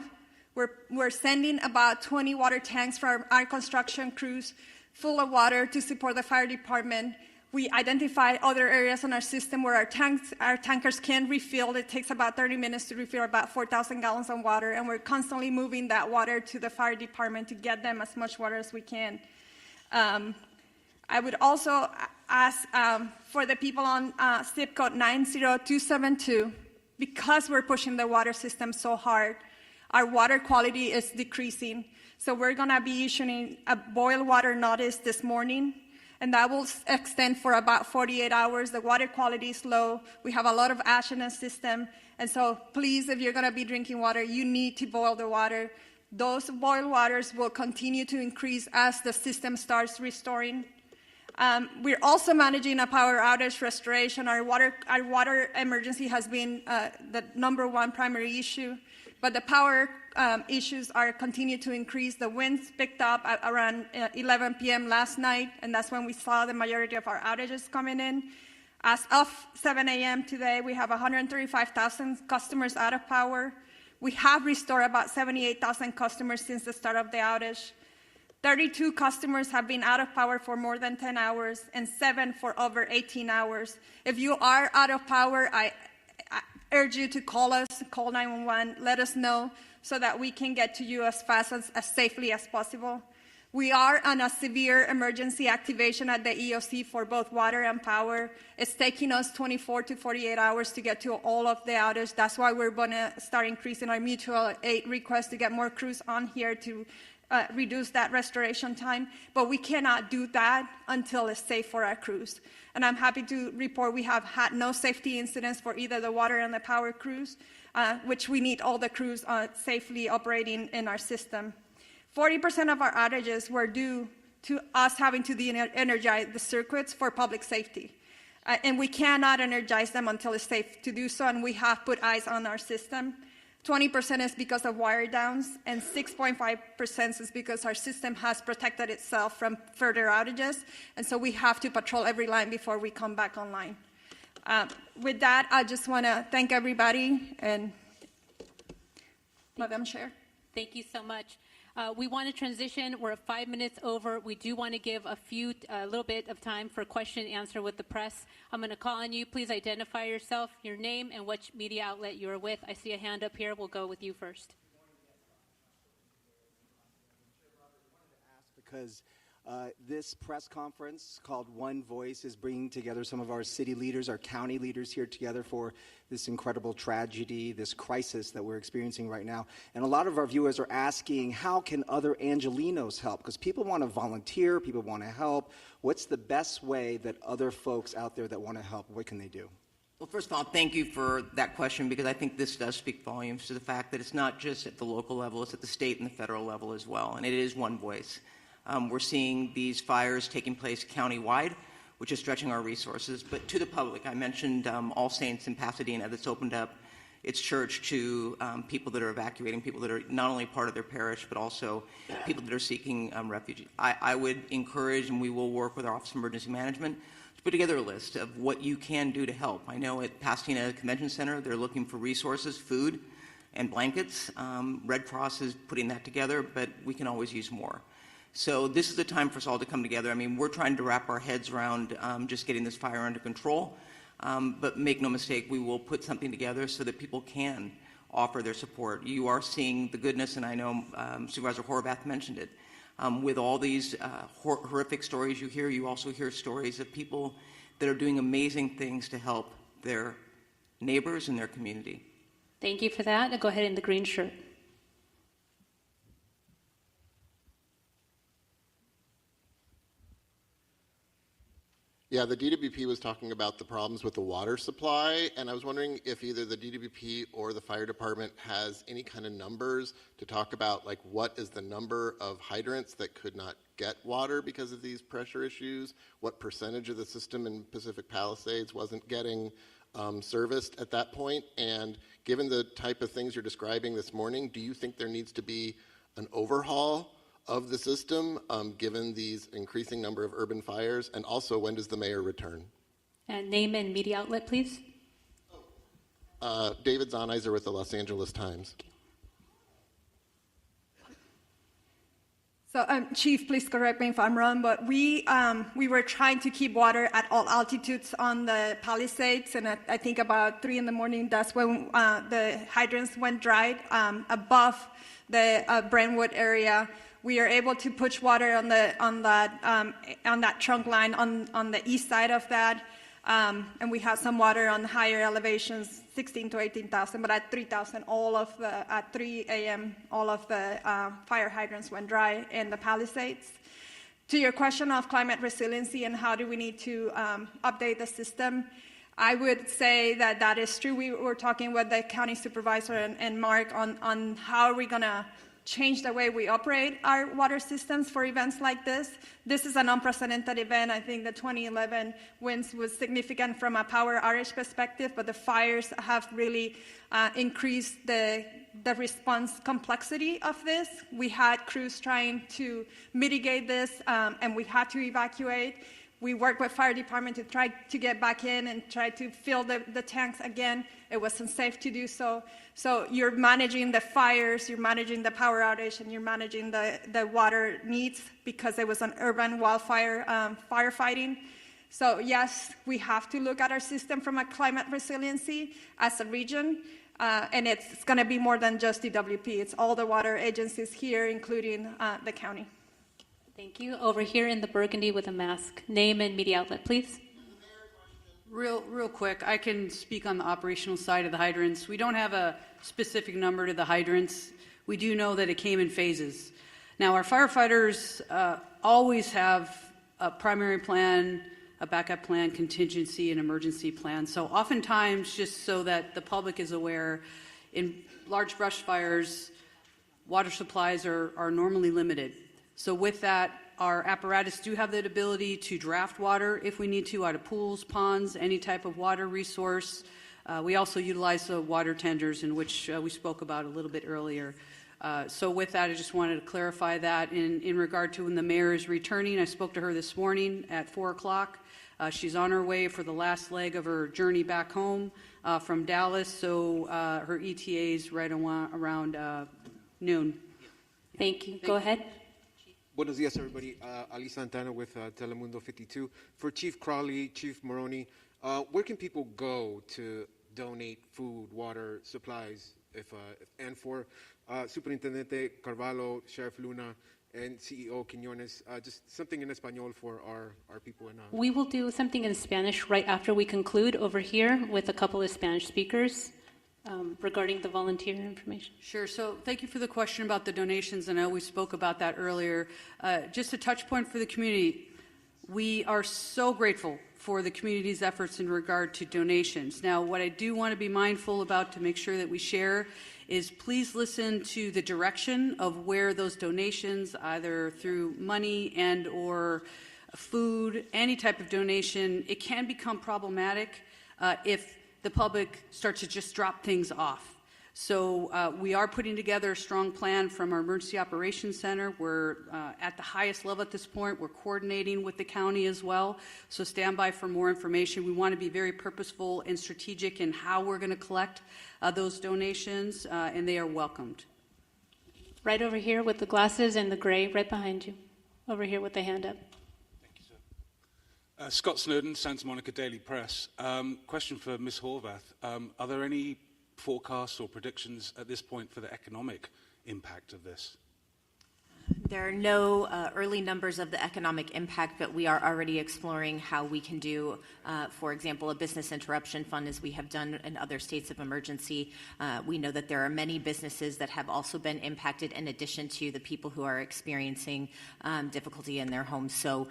We're sending about 20 water tanks from our construction crews full of water to support the fire department. We identify other areas in our system where our tankers can refill. It takes about 30 minutes to refill about 4,000 gallons of water, and we're constantly moving that water to the fire department to get them as much water as we can. I would also ask for the people on zip code 90272, because we're pushing the water system so hard, our water quality is decreasing. So we're going to be issuing a boil water notice this morning, and that will extend for about 48 hours. The water quality is low. We have a lot of ash in the system. And so please, if you're going to be drinking water, you need to boil the water. Those boiled waters will continue to increase as the system starts restoring. We're also managing a power outage restoration. Our water emergency has been the #1 primary issue, but the power issues are continue to increase. The winds picked up at around 11 p.m. last night, and that's when we saw the majority of our outages coming in. As of 7 a.m. today, we have 135,000 customers out of power. We have restored about 78,000 customers since the start of the outage. 32 customers have been out of power for more than 10 hours and 7 for over 18 hours. If you are out of power, I urge you to call us, call 911, let us know so that we can get to you as fast as safely as possible. We are on a severe emergency activation at the EOC for both water and power. It's taking us 24 to 48 hours to get to all of the outage. That's why we're going to start increasing our mutual aid requests to get more crews on here to reduce that restoration time. But we cannot do that until it's safe for our crews. And I'm happy to report we have had no safety incidents for either the water and the power crews, which we need all the crews safely operating in our system. 40% of our outages were due to us having to de-energize the circuits for public safety. And we cannot energize them until it's safe to do so, and we have put eyes on our system. 20% is because of wire downs, and 6.5% is because our system has protected itself from further outages, and so we have to patrol every line before we come back online. With that, I just want to thank everybody, and Madam Chair. Thank you so much. We want to transition. We're 5 minutes over. We do want to give a little bit of time for question and answer with the press. I'm going to call on you. Please identify yourself, your name, and which media outlet you're with. I see a hand up here. We'll go with you first. Because this press conference called One Voice is bringing together some of our city leaders, our county leaders here together for this incredible tragedy, this crisis that we're experiencing right now. And a lot of our viewers are asking, how can other Angelenos help? Because people want to volunteer, people want to help. What's the best way that other folks out there that want to help, what can they do? Well, first of all, thank you for that question, because I think this does speak volumes to the fact that it's not just at the local level, it's at the state and the federal level as well, and it is one voice. We're seeing these fires taking place countywide, which is stretching our resources. But to the public, I mentioned All Saints in Pasadena that's opened up its church to people that are evacuating, people that are not only part of their parish, but also people that are seeking refuge. I would encourage, and we will work with our Office of Emergency Management, to put together a list of what you can do to help. I know at Pasadena Convention Center, they're looking for resources, food, and blankets. Red Cross is putting that together, but we can always use more. So this is the time for us all to come together. I mean, we're trying to wrap our heads around just getting this fire under control. But make no mistake, we will put something together so that people can offer their support. You are seeing the goodness, and I know Supervisor Horvath mentioned it. With all these horrific stories you hear, you also hear stories of people that are doing amazing things to help their neighbors and their community. Thank you for that. I'll go ahead in the green shirt. Yeah, the DWP was talking about the problems with the water supply, and I was wondering if either the DWP or the fire department has any kind of numbers to talk about, like what is the number of hydrants that could not get water because of these pressure issues, what percentage of the system in Pacific Palisades wasn't getting serviced at that point, and given the type of things you're describing this morning, do you think there needs to be an overhaul of the system, given these increasing number of urban fires? And also, when does the mayor return? And name and media outlet, please. David Zahniser with the Los Angeles Times. So, Chief, please correct me if I'm wrong, but we were trying to keep water at all altitudes on the Palisades, and I think about 3 in the morning, that's when the hydrants went dry above the Brentwood area. We are able to push water on that trunk line on the east side of that, and we have some water on higher elevations, 16 to 18,000. But at 3,000, at 3 a.m., all of the fire hydrants went dry in the Palisades. To your question of climate resiliency and how do we need to update the system, I would say that is true. We were talking with the county supervisor and Mark on how are we going to change the way we operate our water systems for events like this. This is an unprecedented event. I think the 2011 winds was significant from a power outage perspective, but the fires have really increased the response complexity of this. We had crews trying to mitigate this, and we had to evacuate. We worked with fire department to try to get back in and try to fill the tanks again. It wasn't safe to do so. So you're managing the fires, you're managing the power outage, and you're managing the water needs because it was an urban wildfire firefighting. So yes, we have to look at our system from a climate resiliency as a region. And it's going to be more than just DWP. It's all the water agencies here, including the county. Thank you. Over here in the burgundy with a mask. Name and media outlet, please. Real quick, I can speak on the operational side of the hydrants. We don't have a specific number to the hydrants. We do know that it came in phases. Now, our firefighters always have a primary plan, a backup plan, contingency, and emergency plan. So oftentimes, just so that the public is aware, in large brush fires, water supplies are normally limited. So with that, our apparatus do have the ability to draft water if we need to out of pools, ponds, any type of water resource. We also utilize the water tenders, in which we spoke about a little bit earlier. So with that, I just wanted to clarify that. In regard to when the mayor is returning, I spoke to her this morning at 4 o'clock. She's on her way for the last leg of her journey back home from Dallas, so her ETA is right around noon. Thank you. Go ahead. Buenos dias, everybody. Ali Santana with Telemundo 52. For Chief Crawley, Chief Maroney, where can people go to donate food, water, supplies, and for Superintendente Carvalho, Sheriff Luna, and CEO Quiñones, just something in Espanol for our people in... We will do something in Spanish right after we conclude over here with a couple of Spanish speakers regarding the volunteer information. Sure. So thank you for the question about the donations. I know we spoke about that earlier. Just a touch point for the community. We are so grateful for the community's efforts in regard to donations. Now, what I do want to be mindful about to make sure that we share is please listen to the direction of where those donations, either through money and or food, any type of donation, it can become problematic if the public starts to just drop things off. So we are putting together a strong plan from our Emergency Operations Center. We're at the highest level at this point. We're coordinating with the county as well. So stand by for more information. We want to be very purposeful and strategic in how we're going to collect those donations, and they are welcomed. Right over here with the glasses and the gray, right behind you. Over here with the hand up. Thank you, sir. Scott Snowden, Santa Monica Daily Press. Question for Ms. Horvath. Are there any forecasts or predictions at this point for the economic impact of this? There are no early numbers of the economic impact, but we are already exploring how we can do, for example, a business interruption fund, as we have done in other states of emergency. We know that there are many businesses that have also been impacted in addition to the people who are experiencing difficulty in their homes. So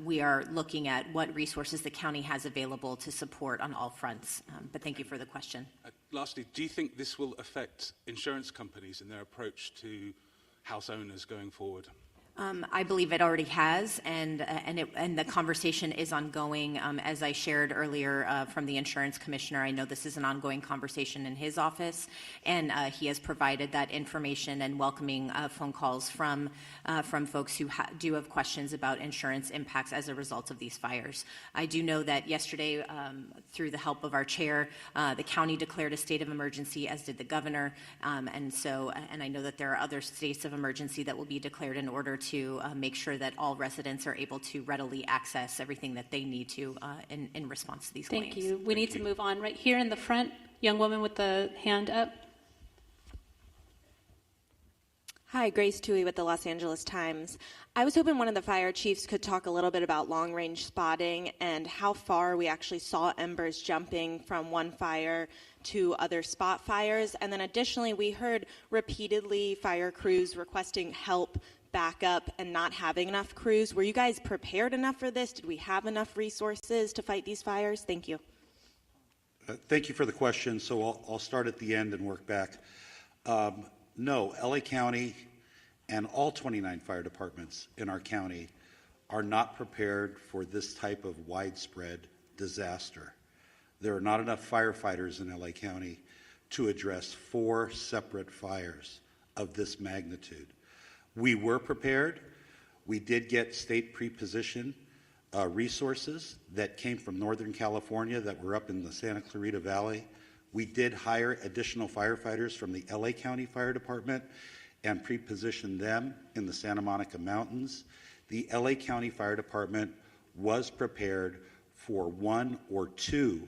we are looking at what resources the county has available to support on all fronts. But thank you for the question. Lastly, do you think this will affect insurance companies in their approach to house owners going forward? I believe it already has, and the conversation is ongoing. As I shared earlier from the insurance commissioner, I know this is an ongoing conversation in his office, and he has provided that information and welcoming phone calls from folks who do have questions about insurance impacts as a result of these fires. I do know that yesterday, through the help of our chair, the county declared a state of emergency, as did the governor, and I know that there are other states of emergency that will be declared in order to make sure that all residents are able to readily access everything that they need to in response to these claims. Thank you. We need to move on. Right here in the front, young woman with the hand up. Hi, Grace Tui with the Los Angeles Times. I was hoping one of the fire chiefs could talk a little bit about long-range spotting and how far we actually saw embers jumping from one fire to other spot fires. And then additionally, we heard repeatedly fire crews requesting help back up and not having enough crews. Were you guys prepared enough for this? Did we have enough resources to fight these fires? Thank you. Thank you for the question. So I'll start at the end and work back. No, LA County and all 29 fire departments in our county are not prepared for this type of widespread disaster. There are not enough firefighters in LA County to address 4 separate fires of this magnitude. We were prepared. We did get state pre-position resources that came from Northern California that were up in the Santa Clarita Valley. We did hire additional firefighters from the LA County Fire Department and pre-positioned them in the Santa Monica Mountains. The LA County Fire Department was prepared for 1 or 2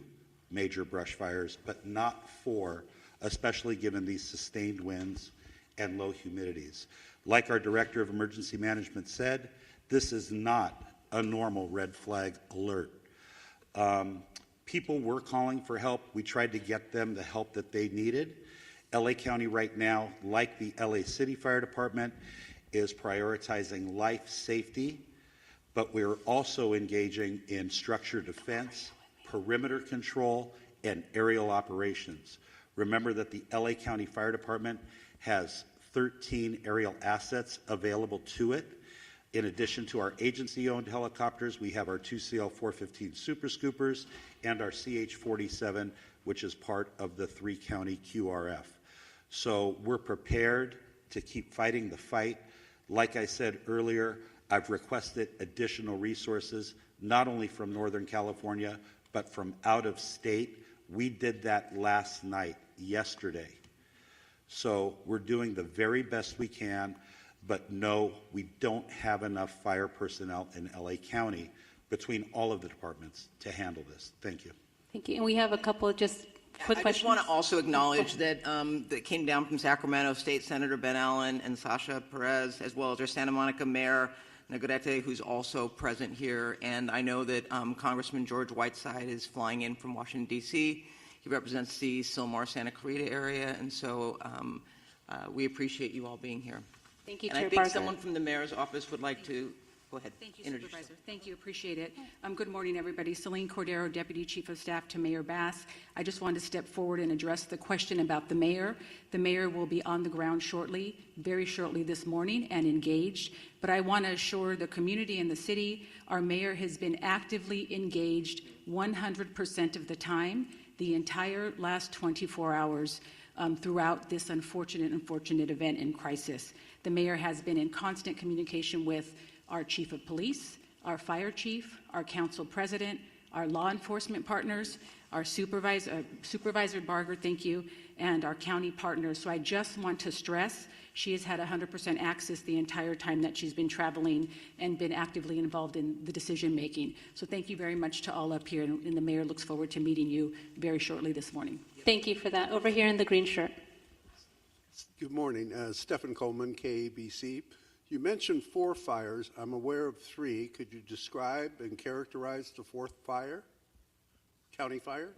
major brush fires, but not 4, especially given these sustained winds and low humidities. Like our Director of Emergency Management said, this is not a normal red flag alert. People were calling for help. We tried to get them the help that they needed. LA County right now, like the LA City Fire Department, is prioritizing life safety, but we're also engaging in structure defense, perimeter control, and aerial operations. Remember that the LA County Fire Department has 13 aerial assets available to it. In addition to our agency-owned helicopters, we have our 2 CL-415 Super Scoopers and our CH-47, which is part of the 3-county QRF. So we're prepared to keep fighting the fight. Like I said earlier, I've requested additional resources, not only from Northern California, but from out of state. We did that last night, yesterday. So we're doing the very best we can, but no, we don't have enough fire personnel in LA County between all of the departments to handle this. Thank you. Thank you. And we have a couple of just quick I questions. just want to also acknowledge that that came down from Sacramento State Senator Ben Allen and Sasha Perez, as well as our Santa Monica Mayor Negrete, who's also present here. And I know that Congressman George Whiteside is flying in from Washington, D.C. He represents the Sylmar-Santa Clarita area, and so we appreciate you all being here. Thank you, And Chair I think Barker. someone from the mayor's office would like to go ahead. Thank you, introduce Supervisor. Thank you. Appreciate it. Good morning, everybody. Celine Cordero, Deputy Chief of Staff to Mayor Bass. I just wanted to step forward and address the question about the mayor. The mayor will be on the ground shortly, very shortly this morning, and engaged. But I want to assure the community and the city, our mayor has been actively engaged 100% of the time, the entire last 24 hours throughout this unfortunate event and crisis. The mayor has been in constant communication with our chief of police, our fire chief, our council president, our law enforcement partners, our Supervisor Barger, thank you, and our county partners. So I just want to stress she has had 100% access the entire time that she's been traveling and been actively involved in the decision making. So thank you very much to all up here, and the mayor looks forward to meeting you very shortly this morning. Thank you for that. Over here in the green shirt. Good morning. Stephen Coleman, KABC. You mentioned 4 fires. I'm aware of 3. Could you describe and characterize the 4th fire? County fire?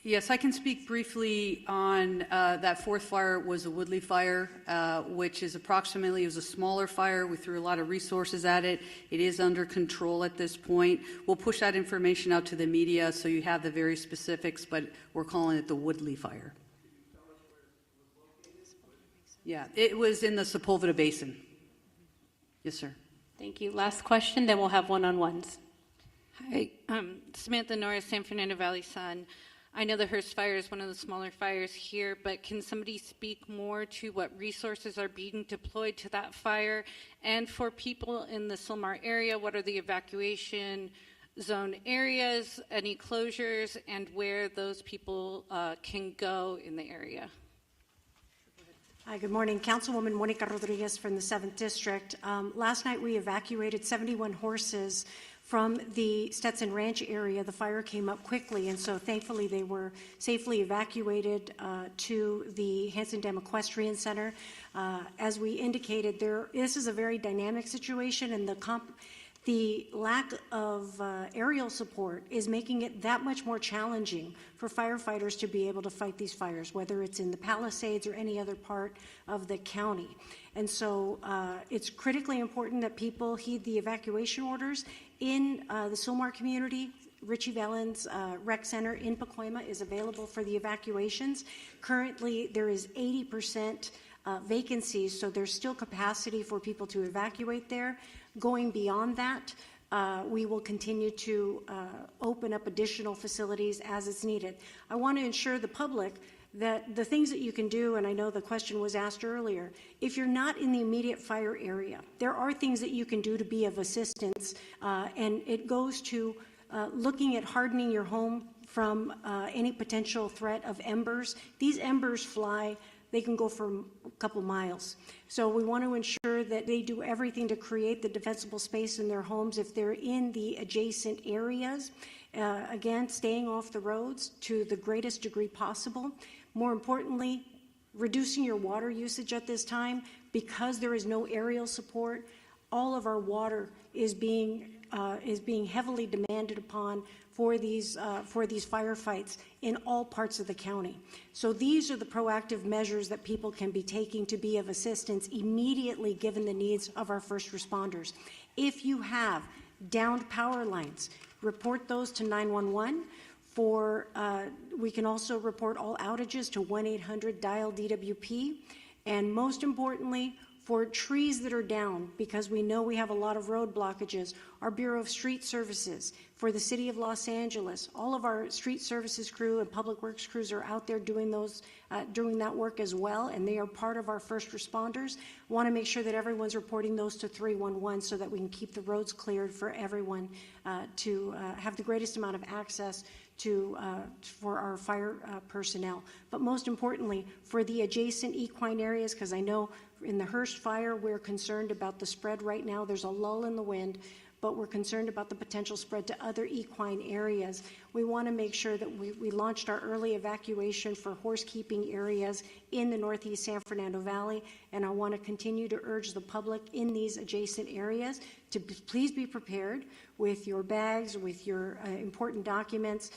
Yes, I can speak briefly on that 4th fire was a Woodley fire, which is approximately, it was a smaller fire. We threw a lot of resources at it. It is under control at this point. We'll push that information out to the media so you have the very specifics, but we're calling it the Woodley fire. Yeah, it was in the Sepulveda Basin. Yes, sir. Thank you. Last question, then we'll have one-on-ones. Hi, Samantha Norris, San Fernando Valley Sun. I know the Hearst fire is one of the smaller fires here, but can somebody speak more to what resources are being deployed to that fire? And for people in the Sylmar area, what are the evacuation zone areas, any closures, and where those people can go in the area? Hi, good morning. Councilwoman Monica Rodriguez from the 7th District. Last night we evacuated 71 horses from the Stetson Ranch area. The fire came up quickly, and so thankfully they were safely evacuated to the Hanson Dam Equestrian Center. As we indicated, this is a very dynamic situation, and the lack of aerial support is making it that much more challenging for firefighters to be able to fight these fires, whether it's in the Palisades or any other part of the county. And so it's critically important that people heed the evacuation orders. In the Sylmar community, Richie Valens Rec Center in Pacoima is available for the evacuations. Currently, there is 80% vacancies, so there's still capacity for people to evacuate there. Going beyond that, we will continue to open up additional facilities as it's needed. I want to ensure the public that the things that you can do, and I know the question was asked earlier, if you're not in the immediate fire area, there are things that you can do to be of assistance, and it goes to looking at hardening your home from any potential threat of embers. These embers fly. They can go for a couple miles. So we want to ensure that they do everything to create the defensible space in their homes if they're in the adjacent areas. Again, staying off the roads to the greatest degree possible. More importantly, reducing your water usage at this time. Because there is no aerial support, all of our water is being heavily demanded upon for these firefights in all parts of the county. So these are the proactive measures that people can be taking to be of assistance immediately given the needs of our first responders. If you have downed power lines, report those to 911. We can also report all outages to 1-800-DIAL-DWP. And most importantly, for trees that are down, because we know we have a lot of road blockages, our Bureau of Street Services, for the City of Los Angeles, all of our street services crew and public works crews are out there doing that work as well, and they are part of our first responders. Want to make sure that everyone's reporting those to 311 so that we can keep the roads cleared for everyone to have the greatest amount of access for our fire personnel. But most importantly, for the adjacent equine areas, because I know in the Hearst fire, we're concerned about the spread right now. There's a lull in the wind, but we're concerned about the potential spread to other equine areas. We want to make sure that we launched our early evacuation for horse keeping areas in the Northeast San Fernando Valley, and I want to continue to urge the public in these adjacent areas to please be prepared with your bags, with your important documents,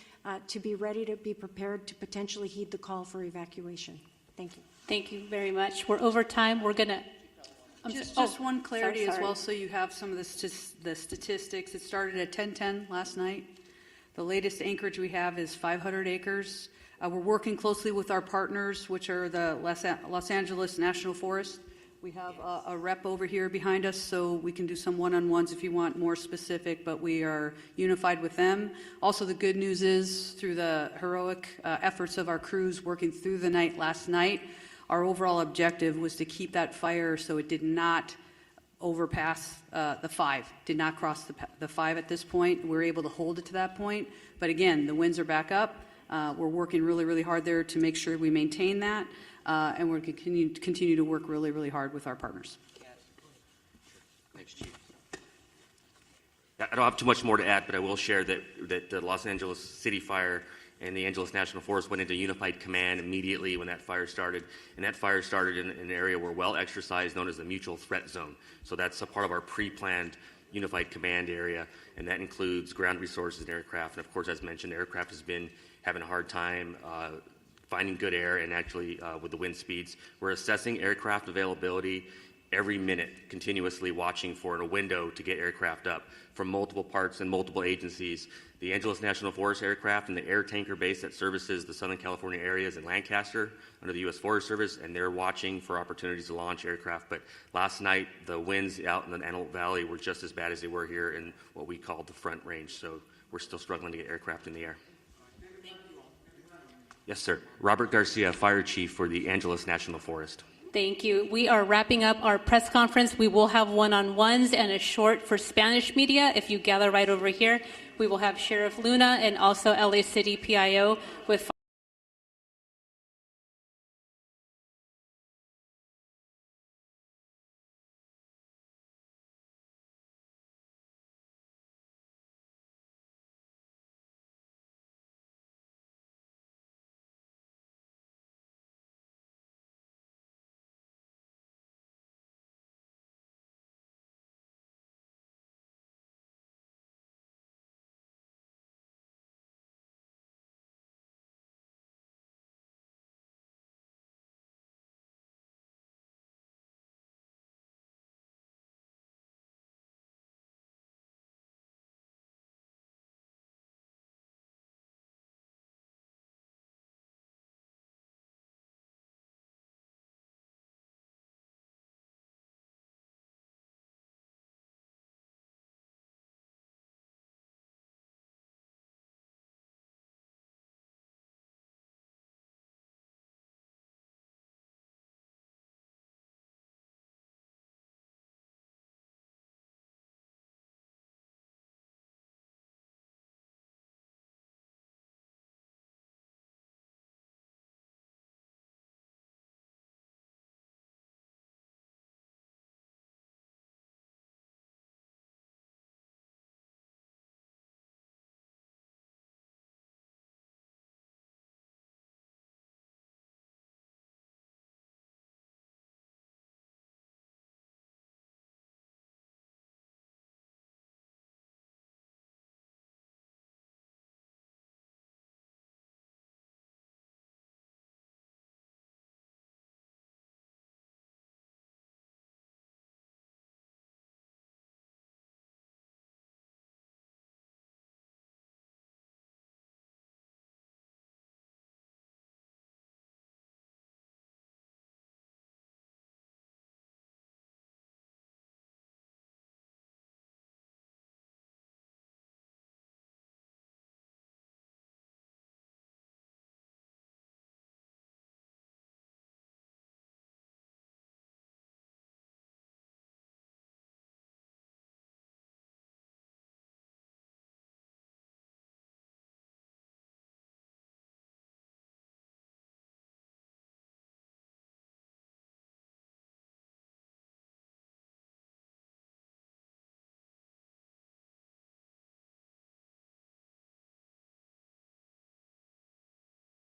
to be ready to be prepared to potentially heed the call for evacuation. Thank you. Thank you very much. We're over time. We're going to... Just one clarity as well, so you have some of the statistics. It started at 1010 last night. The latest acreage we have is 500 acres. We're working closely with our partners, which are the Los Angeles National Forest. We have a rep over here behind us, so we can do some one-on-ones if you want more specific, but we are unified with them. Also, the good news is, through the heroic efforts of our crews working through the night last night, our overall objective was to keep that fire so it did not overpass the 5, did not cross the 5 at this point. We're able to hold it to that point. But again, the winds are back up. We're working really, really hard there to make sure we maintain that. And we're going to continue to work really, really hard with our partners. Thanks, Chief. I don't have too much more to add, but I will share that the Los Angeles City Fire and the Angeles National Forest went into unified command immediately when that fire started. And that fire started in an area we're well exercised, known as the mutual threat zone. So that's a part of our pre-planned unified command area, and that includes ground resources and aircraft. And of course, as mentioned, aircraft has been having a hard time finding good air, and actually with the wind speeds. We're assessing aircraft availability every minute, continuously watching for a window to get aircraft up from multiple parts and multiple agencies. The Angeles National Forest aircraft and the air tanker base that services the Southern California areas in Lancaster under the U.S. Forest Service, and they're watching for opportunities to launch aircraft. But last night, the winds out in the Antelope Valley were just as bad as they were here in what we called the Front Range. So we're still struggling to get aircraft in the air. Yes, sir. Robert Garcia, Fire Chief for the Angeles National Forest. Thank you. We are wrapping up our press conference. We will have one-on-ones and a short for Spanish media. If you gather right over here, we will have Sheriff Luna and also LA City PIO with